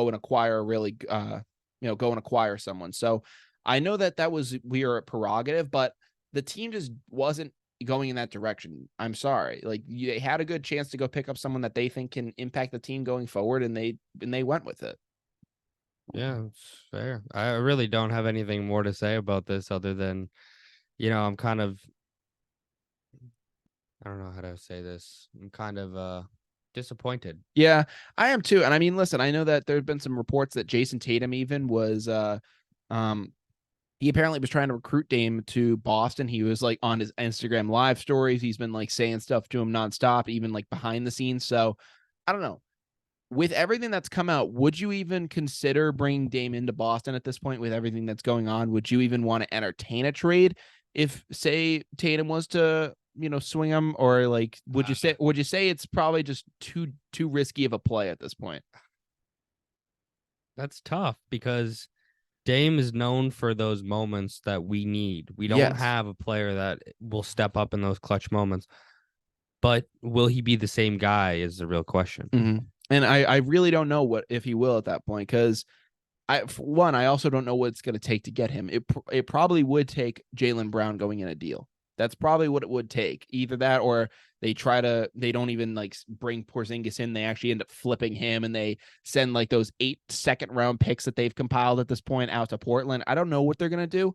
and acquire a really go and acquire someone. So I know that was your prerogative, but the team just wasn't going in that direction. I'm sorry. Like they had a good chance to go pick up someone that they think can impact the team going forward, and they went with it. yeah, it's fair. I really don't have anything more to say about this other than, I'm kind of, I don't know how to say this. I'm kind of disappointed. Yeah, I am too. And I mean, listen, I know that there have been some reports that Jason Tatum even was um he apparently was trying to recruit Dame to Boston. He was like on his Instagram live stories. He's been like saying stuff to him nonstop, even like behind the scenes. So I don't know. With everything that's come out, would you even consider bringing Dame into Boston at this point with everything that's going on? Would you even want to entertain a trade if, say, Tatum was to, swing him, or like, would you say it's probably just too risky of a play at this point? That's tough because Dame is known for those moments that we need. We don't Yes. have a player that will step up in those clutch moments. But will he be the same guy is the real question. Mhm. And I really don't know what if he will at that point, because for one, I also don't know what it's going to take to get him. It probably would take Jaylen Brown going in a deal. That's probably what it would take. Either that, or they don't even like bring Porzingis in. They actually end up flipping him, and they send like those 8 second-round picks that they've compiled at this point out to Portland. I don't know what they're going to do,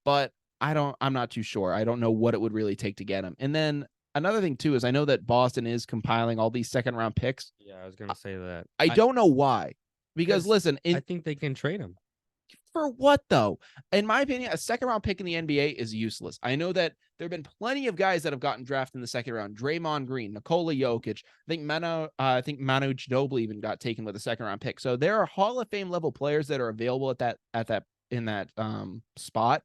but I'm not too sure. I don't know what it would really take to get him. And then another thing too is I know that Boston is compiling all these second-round picks. Yeah, I was gonna say that. I don't know why. Because Because listen, I think they can trade him. for what though? In my opinion, a second round pick in the NBA is useless. I know that there have been plenty of guys that have gotten drafted in the second round. Draymond Green, Nikola Jokic. I think Manu Ginobili even got taken with a second round pick. So there are Hall of Fame level players that are available in that spot,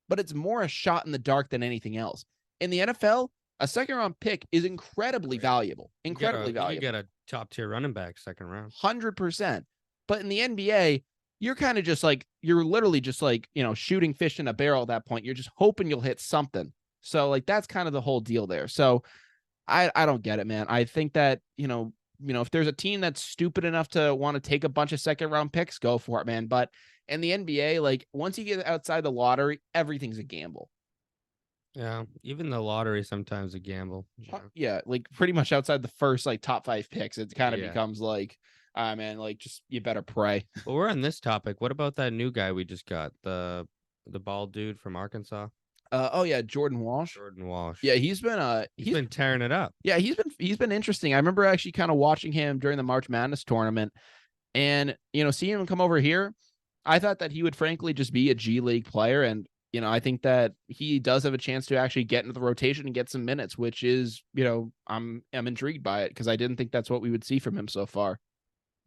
but it's more a shot in the dark than anything else. In the NFL, a second round pick is incredibly valuable. Incredibly You could valuable. get a top tier running back second round. 100%. But in the NBA, you're kind of just like, you're literally just like, shooting fish in a barrel at that point. You're just hoping you'll hit something. So like that's kind of the whole deal there. So I don't get it, man. I think that, if there's a team that's stupid enough to want to take a bunch of second round picks, go for it, man. But in the NBA, like once you get outside the lottery, everything's a gamble. Yeah, even the lottery sometimes a gamble. Yeah. Yeah, like pretty much outside the first like top 5 picks, it kind of Yeah. becomes like, man, like just you better pray. Well, we're on this topic. What about that new guy we just got? The bald dude from Arkansas? Oh yeah, Jordan Walsh. Jordan Walsh. Yeah, He's been tearing it up. yeah, he's been interesting. I remember actually kind of watching him during the March Madness tournament, and seeing him come over here, I thought that he would frankly just be a G League player, and I think that he does have a chance to actually get into the rotation and get some minutes, which is I'm intrigued by it because I didn't think that's what we would see from him so far.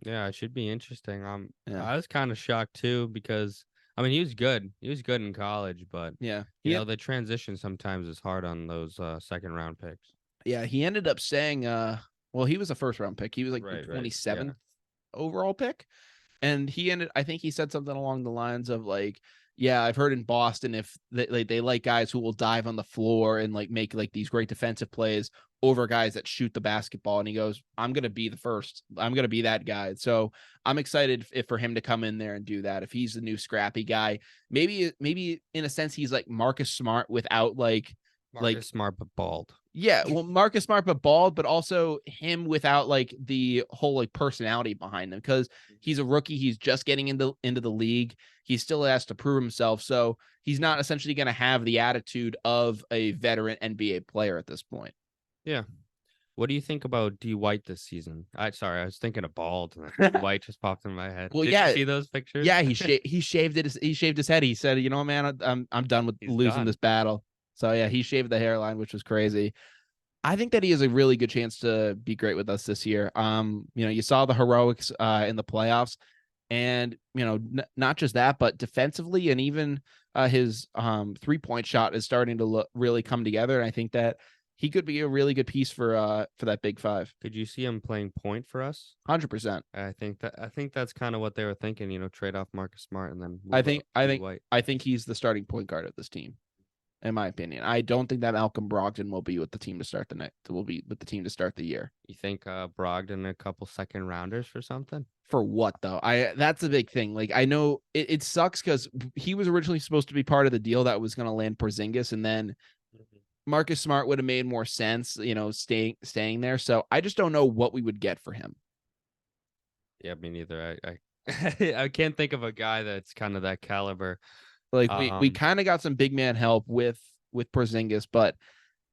Yeah, it should be interesting. Yeah, I was kind of shocked too because I mean he was good. He was good in college, but yeah, the transition sometimes is hard on those second round picks. he ended up saying, well, he was a first round pick. He was like the Right, right. 27th Yeah. overall pick. And I think he said something along the lines of like, yeah, I've heard in Boston if they like guys who will dive on the floor and like make like these great defensive plays over guys that shoot the basketball. And he goes, I'm going to be the first. I'm going to be that guy. So I'm excited for him to come in there and do that. If he's the new scrappy guy, maybe in a sense, he's like Marcus Smart without Marcus Smart but bald. yeah, well, Marcus Smart, but bald, but also him without like the whole like personality behind him because he's a rookie. He's just getting into the league. He still has to prove himself. So he's not essentially going to have the attitude of a veteran NBA player at this point. Yeah. What do you think about D White this season? Sorry, I was thinking of bald, and then D White just popped in my head. Well, Did you yeah, see those pictures? yeah, he shaved it. He shaved his head. He said, "You know, man, I'm done with He's losing done. this battle." So yeah, he shaved the hairline, which was crazy. I think that he has a really good chance to be great with us this year. You saw the heroics in the playoffs, and not just that, but defensively, and even his 3-point shot is starting to really come together. And I think that he could be a really good piece for that Big Five. Could you see him playing point for us? 100%. I think that's kind of what they were thinking. Trade off Marcus Smart and then I move think up I D think White. I think he's the starting point guard of this team, in my opinion. I don't think that Malcolm Brogdon will be with the team to start the year. You think Brogdon a couple second rounders for something? For what though? That's a big thing. Like I know it sucks because he was originally supposed to be part of the deal that was going to land Porzingis, and then Marcus Smart would have made more sense, staying there. So I just don't know what we would get for him. Yeah, me neither. I I can't think of a guy that's kind of that caliber. Like we kind of got some big man help with Porzingis, but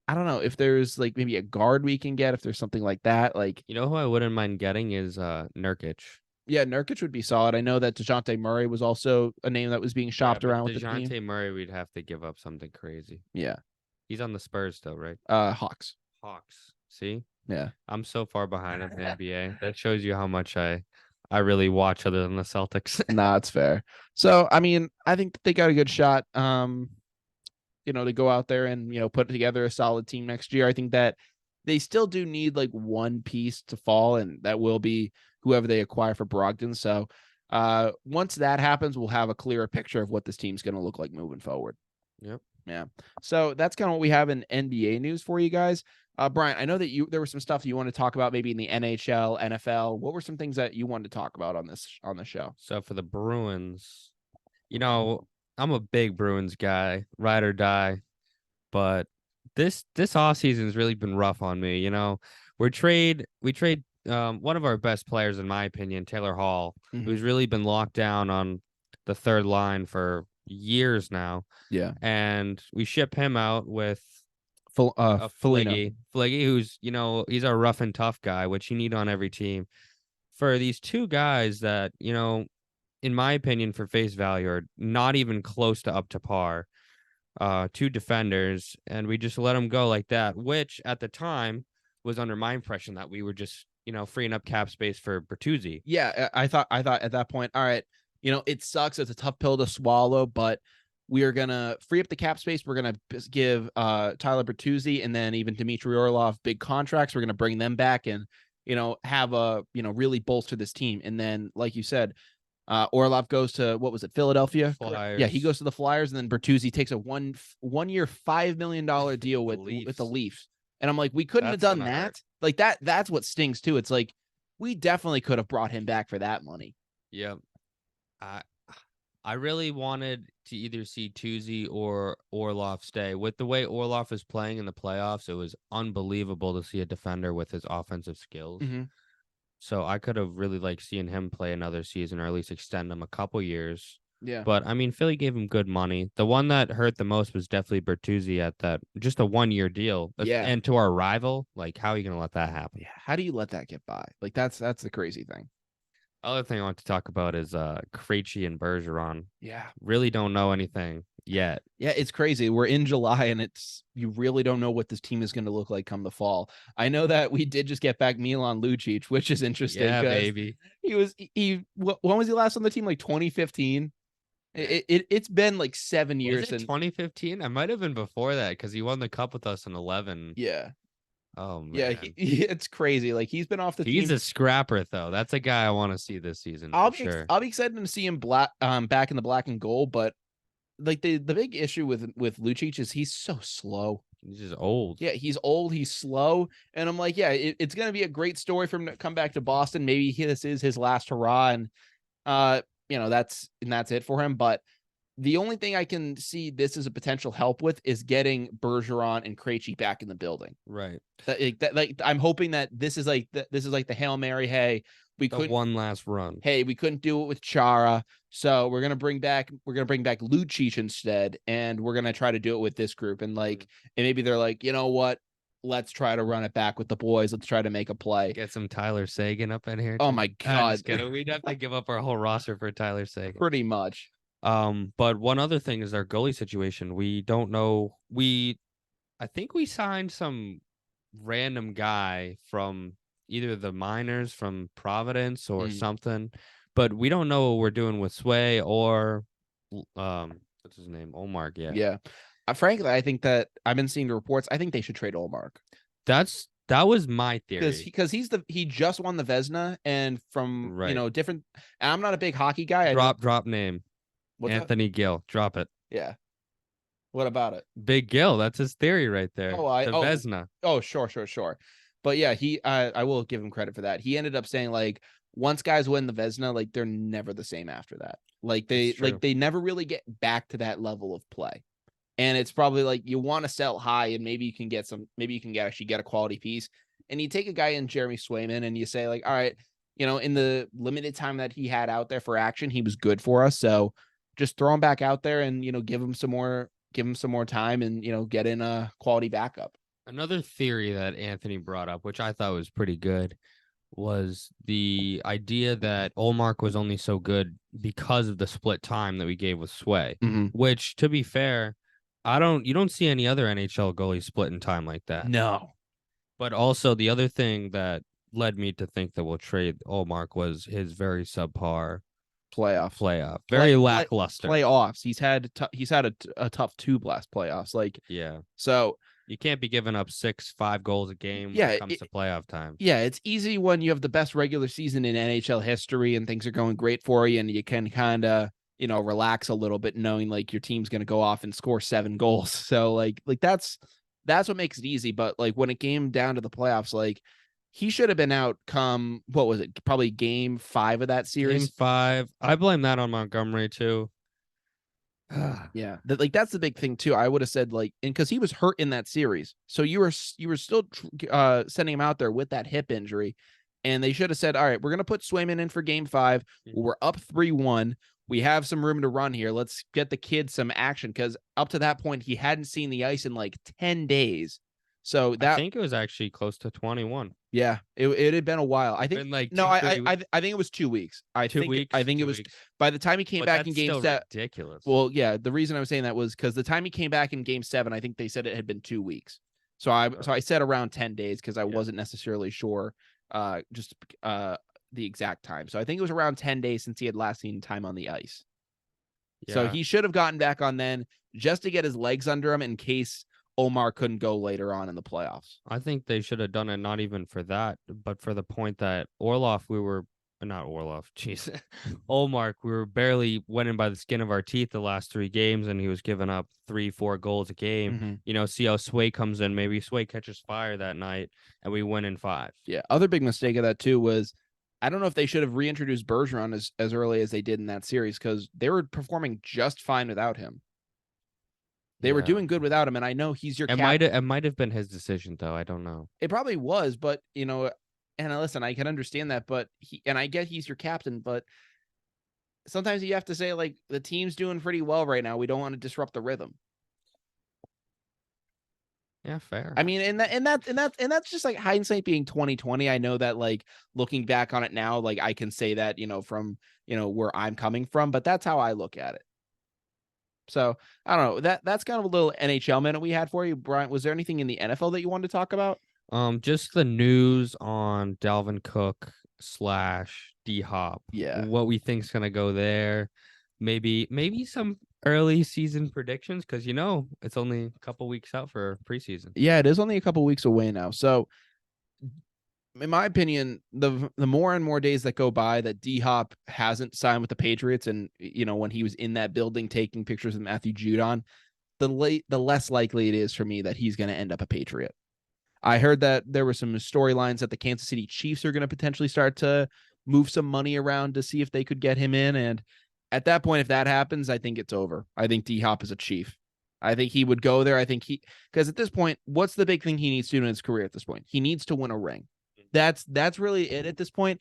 I don't know if there's like maybe a guard we can get, if there's something like that. Like, who I wouldn't mind getting is Nurkic. yeah, Nurkic would be solid. I know that DeJounte Murray was also a name that was being shopped around with the team. DeJounte Murray, we'd have to give up something crazy. Yeah. He's on the Spurs though, right? Hawks. Hawks. See? Yeah. I'm so far behind in the NBA. That shows you how much I really watch other than the Celtics. Nah, it's fair. So, I mean, I think they got a good shot, to go out there and, put together a solid team next year. I think that they still do need like one piece to fall, and that will be whoever they acquire for Brogdon. So, once that happens, we'll have a clearer picture of what this team's going to look like moving forward. Yep. Yeah. So that's kind of what we have in NBA news for you guys. Brian, I know that there was some stuff you want to talk about maybe in the NHL, NFL. What were some things that you wanted to talk about on the show? So for the Bruins, I'm a big Bruins guy, ride or die, but this offseason has really been rough on me. We trade one of our best players, in my opinion, Taylor Hall, who's really been locked down on the third line for years now. Yeah. And we ship him out with Fliggy, who's, he's our rough and tough guy, which you need on every team. For these two guys that, in my opinion, for face value, are not even close to up to par, two defenders, and we just let them go like that, which at the time was under my impression that we were just, freeing up cap space for Bertuzzi. Yeah, I thought at that point, all right, it sucks. It's a tough pill to swallow, but we are going to free up the cap space. We're going to give Tyler Bertuzzi and then even Dmitry Orlov big contracts. We're going to bring them back and, have really bolster this team. And then, like you said, Orlov goes to, what was it, Philadelphia? Flyers. Yeah, he goes to the Flyers, and then Bertuzzi takes a one-year $5 million deal with the Leafs. And I'm like, we couldn't have done that. Hurt. Like that's what stings too. It's like, we definitely could have brought him back for that money. Yep. I really wanted to either see Tuzi or Orlov stay. With the way Orlov is playing in the playoffs, it was unbelievable to see a defender with his offensive skills. Mm-hmm. So I could have really liked seeing him play another season, or at least extend him a couple years. Yeah. But I mean, Philly gave him good money. The one that hurt the most was definitely Bertuzzi at that, just a 1-year deal. Yeah. And to our rival, like, how are you going to let that happen? Yeah. How do you let that get by? Like, that's the crazy thing. Other thing I want to talk about is Krejci and Bergeron. Yeah. Really don't know anything yet. Yeah, it's crazy. We're in July, and you really don't know what this team is going to look like come the fall. I know that we did just get back Milan Lucic, which is interesting. Yeah, baby. When was he last on the team? Like 2015. It's been like 7 years. Was it 2015? I might have been before that because he won the cup with us in 11. Yeah. Oh man. Yeah, it's crazy. Like he's been off the team. He's a scrapper though. That's a guy I want to see this season. I'll be excited to see him back in the black and gold, but like the big issue with Lucic is he's so slow. He's just old. Yeah, he's old. He's slow, and I'm like, yeah, it's gonna be a great story for him to come back to Boston. Maybe this is his last hurrah, and that's it for him. But the only thing I can see this as a potential help with is getting Bergeron and Krejci back in the building. Right. I'm hoping that this is like the Hail Mary. Hey, we couldn't one last run. Hey, we couldn't do it with Chara, so we're gonna bring back Lucic instead, and we're gonna try to do it with this group. And and maybe they're like, you know what? let's try to run it back with the boys. Let's try to make a play. Get some Tyler Sagan up in here. Oh too. my Just God. kidding. We'd have to give up our whole roster for Tyler Sagan. Pretty much. But one other thing is our goalie situation. We don't know. I think we signed some random guy from either the minors from Providence or something, but we don't know what we're doing with Sway or what's his name? Olmark. Yeah. Frankly, I think that I've been seeing the reports. I think they should trade Olmark. That was my theory. Because he just won the Vezina, and from different. And I'm not a big hockey guy. Drop name. What's Anthony Gill. Drop it. Yeah. What about it? Big Gill. That's his theory right there. The Vezina. Oh, sure. But yeah, I will give him credit for that. He ended up saying like once guys win the Vezina, like they're never the same after that. Like they never really get back to that level of play. And it's probably like you want to sell high and maybe you can actually get a quality piece. And you take a guy in Jeremy Swayman and you say like, all right, in the limited time that he had out there for action, he was good for us. So just throw him back out there and, give him some more time and, get in a quality backup. Another theory that Anthony brought up, which I thought was pretty good, was the idea that Olmark was only so good because of the split time that we gave with Sway, which to be fair, you don't see any other NHL goalies split in time like that. No. But also the other thing that led me to think that we'll trade Olmark was his very subpar playoff. Very lackluster playoffs. He's had a tough 2 blast playoffs. Like, yeah. So you can't be giving up 5 goals a game when it comes to playoff time. Yeah, it's easy when you have the best regular season in NHL history and things are going great for you, and you can kind of relax a little bit knowing like your team's going to go off and score 7 goals. So like that's what makes it easy. But like when it came down to the playoffs, like he should have been out come, what was it? Probably game 5 of that series. Game 5. I blame that on Montgomery too. Yeah. That's the big thing too. I would have said like, and cause he was hurt in that series. So you were still sending him out there with that hip injury. And they should have said, all right, we're going to put Swayman in for game 5. We're up 3-1. We have some room to run here. Let's get the kid some action. Cause up to that point, he hadn't seen the ice in like 10 days. So I think it was actually close to 21. Yeah, it had been a while. I think like I think it was 2 weeks. I think it was by the time he came back in game 7. Ridiculous. Well, yeah, the reason I was saying that was because the time he came back in game 7, I think they said it had been 2 weeks. So I said around 10 days because I wasn't necessarily sure the exact time. So I think it was around 10 days since he had last seen time on the ice. Yeah. So he should have gotten back on then just to get his legs under him in case Omar couldn't go later on in the playoffs. I think they should have done it not even for that, but for the point that Olmark, we were barely winning by the skin of our teeth the last 3 games, and he was giving up 3-4 goals a game. See how Sway comes in. Maybe Sway catches fire that night, and we win in 5. Yeah. Other big mistake of that too was I don't know if they should have reintroduced Bergeron as early as they did in that series because they were performing just fine without him. They were doing good without him, and I know he's your captain. It might have been his decision, though. I don't know. It probably was, but, and listen, I can understand that, but I get he's your captain, but sometimes you have to say, like, the team's doing pretty well right now. We don't want to disrupt the rhythm. Yeah, fair. I mean, and that's just like hindsight being 2020. I know that like looking back on it now, like I can say that, from, where I'm coming from, but that's how I look at it. So I don't know that's kind of a little NHL minute we had for you, Brian. Was there anything in the NFL that you wanted to talk about? Just the news on Dalvin Cook / D-Hop. Yeah. What we think's going to go there. Maybe some early season predictions because, it's only a couple weeks out for preseason. Yeah, it is only a couple weeks away now. So in my opinion, the more and more days that go by that D-Hop hasn't signed with the Patriots and, when he was in that building taking pictures of Matthew Judon, the less likely it is for me that he's going to end up a Patriot. I heard that there were some storylines that the Kansas City Chiefs are going to potentially start to move some money around to see if they could get him in. And at that point, if that happens, I think it's over. I think D-Hop is a Chief. I think he would go there. I think because at this point, what's the big thing he needs to do in his career at this point? He needs to win a ring. That's really it at this point.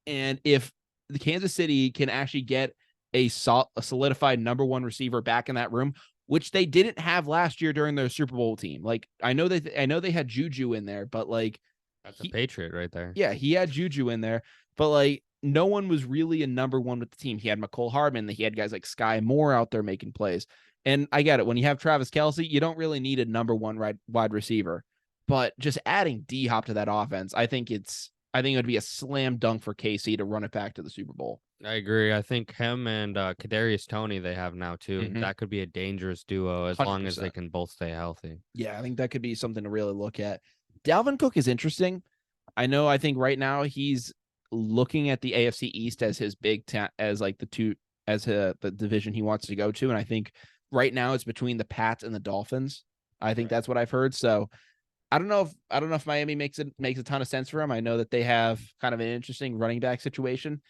And if the Kansas City can actually get a solidified number 1 receiver back in that room, which they didn't have last year during their Super Bowl team. Like I know they had Juju in there, but like That's a Patriot right there. yeah, he had Juju in there, but like no one was really a number one with the team. He had McCole Hardman, he had guys like Sky Moore out there making plays. And I get it. When you have Travis Kelce, you don't really need a number one wide receiver. But just adding D Hop to that offense, I think it would be a slam dunk for KC to run it back to the Super Bowl. I agree. I think him and Kadarius Toney they have now too. Mhm. That could be a dangerous duo as long as 100%. they can both stay healthy. Yeah, I think that could be something to really look at. Dalvin Cook is interesting. I think right now he's looking at the AFC East as his as like the division he wants to go to, and I think right now it's between the Pats and the Dolphins. I think that's what I've heard. So I don't know if Miami makes a ton of sense for him. I know that they have kind of an interesting running back situation.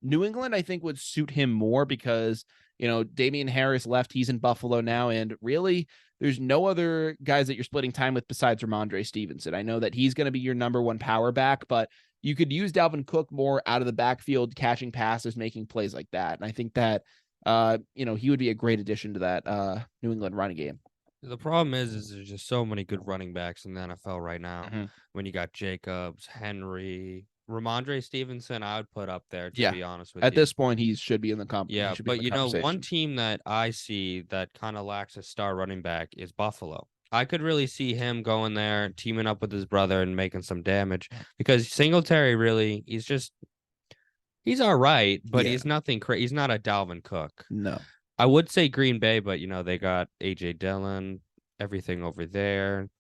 New England, I think, would suit him more because, Damian Harris left. He's in Buffalo now. And really, there's no other guys that you're splitting time with besides Ramondre Stevenson. I know that he's going to be your number one power back, but you could use Dalvin Cook more out of the backfield, catching passes, making plays like that. And I think that, he would be a great addition to that New England running game. The problem is there's just so many good running backs in the NFL right now. Mm-hmm. When you got Jacobs, Henry, Ramondre Stevenson, I would put up there, to be honest with you. At this point, he should be in the Yeah, but one team that I see that kind of lacks a star running back is Buffalo. I could really see him going there, teaming up with his brother and making some damage because Singletary really, he's all right, but he's nothing crazy. He's not a Dalvin Cook. No. I would say Green Bay, but they got AJ Dillon, everything over there.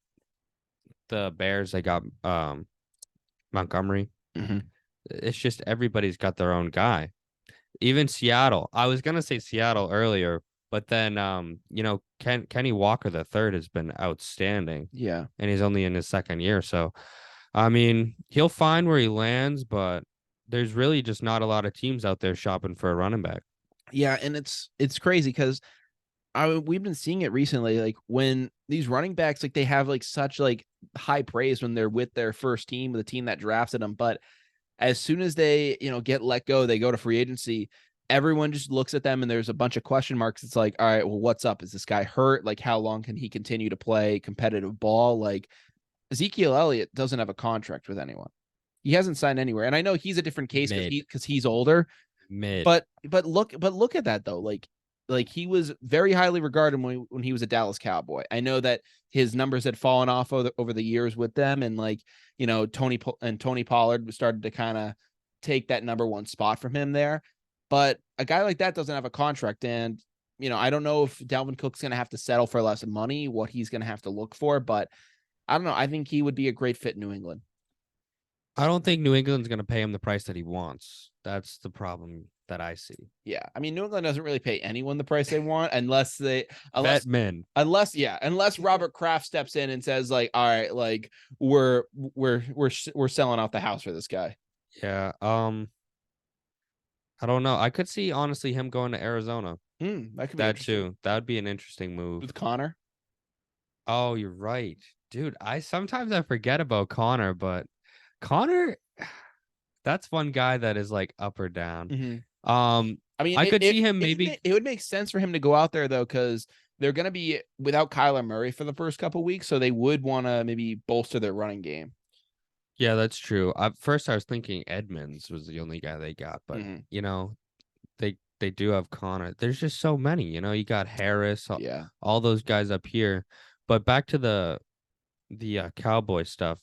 The Bears, they got Montgomery. Mm-hmm. It's just everybody's got their own guy. Even Seattle. I was gonna say Seattle earlier, but then Kenny Walker III has been outstanding. Yeah, and he's only in his second year, so I mean he'll find where he lands, but there's really just not a lot of teams out there shopping for a running back. Yeah, and it's crazy because we've been seeing it recently. Like when these running backs, like they have like such like high praise when they're with their first team, the team that drafted them. But as soon as they get let go, they go to free agency. Everyone just looks at them and there's a bunch of question marks. It's like, all right, well, what's up? Is this guy hurt? Like, how long can he continue to play competitive ball? Like Ezekiel Elliott doesn't have a contract with anyone. He hasn't signed anywhere, and I know he's a different case because he's older. But look at that though. Like he was very highly regarded when he was a Dallas Cowboy. I know that his numbers had fallen off over the years with them, and Tony Pollard started to kind of take that number one spot from him there. But a guy like that doesn't have a contract, and I don't know if Dalvin Cook's going to have to settle for less money, what he's going to have to look for, but I don't know. I think he would be a great fit in New England. I don't think New England's going to pay him the price that he wants. That's the problem that I see. Yeah. I mean, New England doesn't really pay anyone the price they want unless Robert Kraft steps in and says like, all right, like we're selling out the house for this guy. Yeah. I don't know. I could see honestly him going to Arizona. That too. That would be an interesting move. With Connor. Oh, you're right. Dude, sometimes I forget about Connor, but Connor, that's one guy that is like up or down. Mm-hmm. I mean, I could see him maybe. It would make sense for him to go out there though, because they're going to be without Kyler Murray for the first couple of weeks, so they would want to maybe bolster their running game. Yeah, that's true. First, I was thinking Edmonds was the only guy they got, but they do have Connor. There's just so many. You got Harris, all those guys up here. But back to the Cowboy stuff.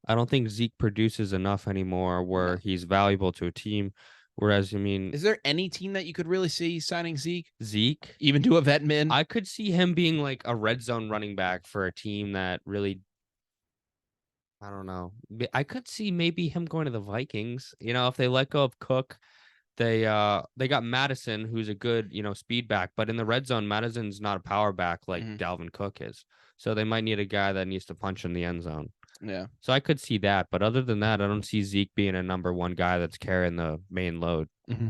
I don't think Zeke produces enough anymore where he's valuable to a team. Whereas, I mean, is there any team that you could really see signing Zeke? Even to a vet min? I could see him being like a red zone running back for a team that really, I don't know. I could see maybe him going to the Vikings. If they let go of Cook, they got Madison, who's a good, speed back. But in the red zone, Madison's not a power back like Dalvin Cook is. So they might need a guy that needs to punch in the end zone. Yeah. So I could see that. But other than that, I don't see Zeke being a number one guy that's carrying the main load. Mm-hmm.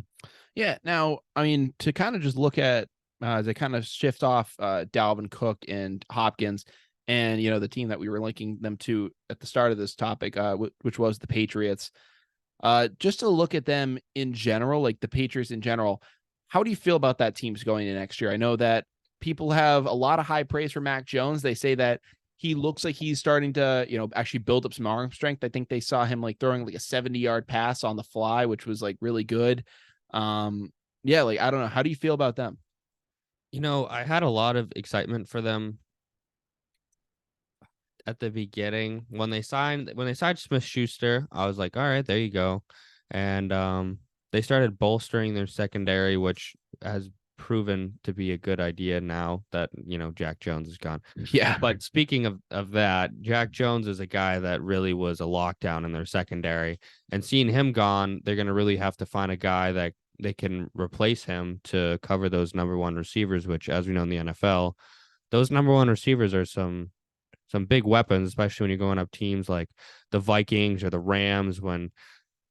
Yeah. Now, I mean, to kind of just look at, they kind of shift off Dalvin Cook and Hopkins and, the team that we were linking them to at the start of this topic, which was the Patriots. Just to look at them in general, like the Patriots in general, how do you feel about that team's going into next year? I know that people have a lot of high praise for Mac Jones. They say that he looks like he's starting to, actually build up some arm strength. I think they saw him like throwing like a 70-yard pass on the fly, which was like really good. Yeah, like I don't know. How do you feel about them? I had a lot of excitement for them at the beginning when they signed Smith-Schuster. I was like, all right, there you go. And they started bolstering their secondary, which has proven to be a good idea now that Jack Jones is gone. Yeah. But speaking of that, Jack Jones is a guy that really was a lockdown in their secondary, and seeing him gone, they're going to really have to find a guy that they can replace him to cover those number one receivers, which, as we know in the NFL, those number one receivers are some big weapons, especially when you're going up teams like the Vikings or the Rams, when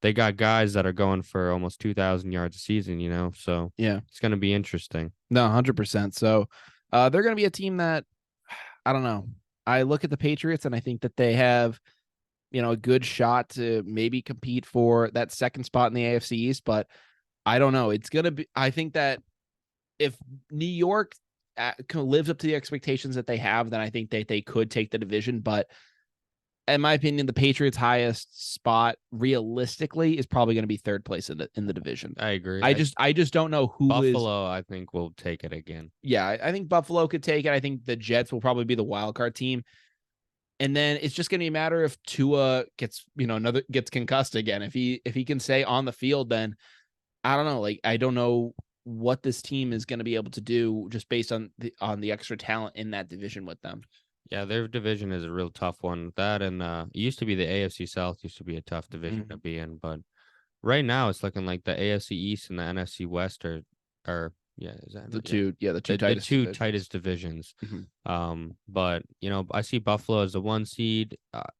they got guys that are going for almost 2,000 yards a season, so yeah, it's going to be interesting. No, 100%. So they're going to be a team that, I don't know. I look at the Patriots and I think that they have, a good shot to maybe compete for that second spot in the AFC East, but I don't know. It's going to be, I think that if New York lives up to the expectations that they have, then I think that they could take the division. But in my opinion, the Patriots' highest spot realistically is probably going to be third place in the division. I agree. I just don't know who Buffalo, I think, will take it again. Yeah, I think Buffalo could take it. I think the Jets will probably be the wild card team. And then it's just going to be a matter if Tua gets, gets concussed again. If he can stay on the field, then I don't know. Like, I don't know what this team is going to be able to do just based on the extra talent in that division with them. Yeah, their division is a real tough one. That and it used to be the AFC South used to be a tough division to be in, but right now it's looking like the AFC East and the NFC West are is that the two tightest divisions. Mm-hmm. But I see Buffalo as the 1 seed,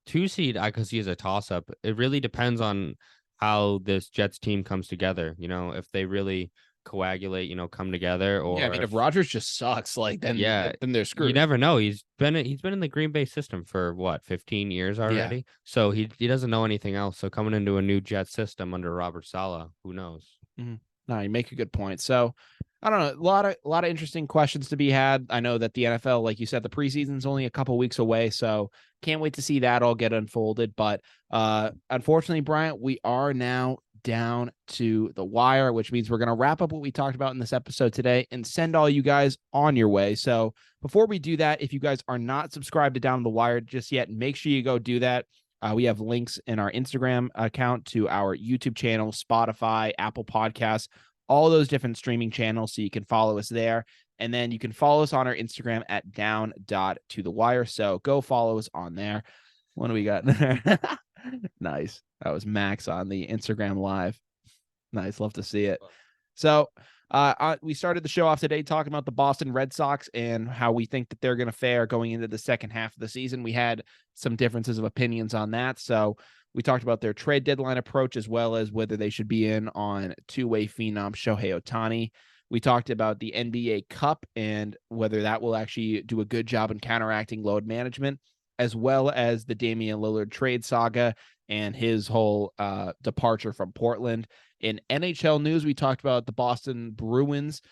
2 seed. I could see as a toss up. It really depends on how this Jets team comes together. If they really coagulate, come together, or I mean, if Rodgers just sucks, like then they're screwed. You never know. He's been in the Green Bay system for what, 15 years already. Yeah. So he doesn't know anything else. So coming into a new Jet system under Robert Saleh, who knows? Mm-hmm. No, you make a good point. So I don't know, a lot of interesting questions to be had. I know that the NFL, like you said, the preseason's only a couple weeks away, so can't wait to see that all get unfolded. But unfortunately, Briant, we are now down to the wire, which means we're going to wrap up what we talked about in this episode today and send all you guys on your way. So before we do that, if you guys are not subscribed to Down the Wire just yet, make sure you go do that. We have links in our Instagram account to our YouTube channel, Spotify, Apple Podcasts, all those different streaming channels, so you can follow us there. And then you can follow us on our Instagram at down.to-the-wire. So go follow us on there. What do we got there? Nice. That was Max on the Instagram live. Nice. Love to see it. So we started the show off today talking about the Boston Red Sox and how we think that they're going to fare going into the second half of the season. We had some differences of opinions on that. So we talked about their trade deadline approach, as well as whether they should be in on two-way phenom Shohei Ohtani. We talked about the NBA Cup and whether that will actually do a good job in counteracting load management, as well as the Damian Lillard trade saga and his whole departure from Portland. In NHL news, we talked about the Boston Bruins'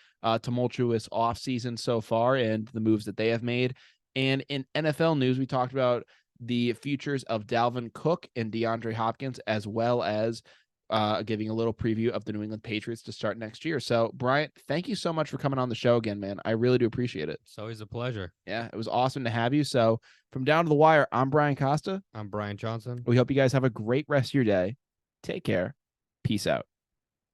tumultuous offseason so far and the moves that they have made. And in NFL news, we talked about the futures of Dalvin Cook and DeAndre Hopkins, as well as giving a little preview of the New England Patriots to start next year. So, Briant, thank you so much for coming on the show again, man. I really do appreciate it. It's always a pleasure. Yeah, it was awesome to have you. So, from Down to the Wire, I'm Brian Costa. I'm Briant Johnson. We hope you guys have a great rest of your day. Take care. Peace out.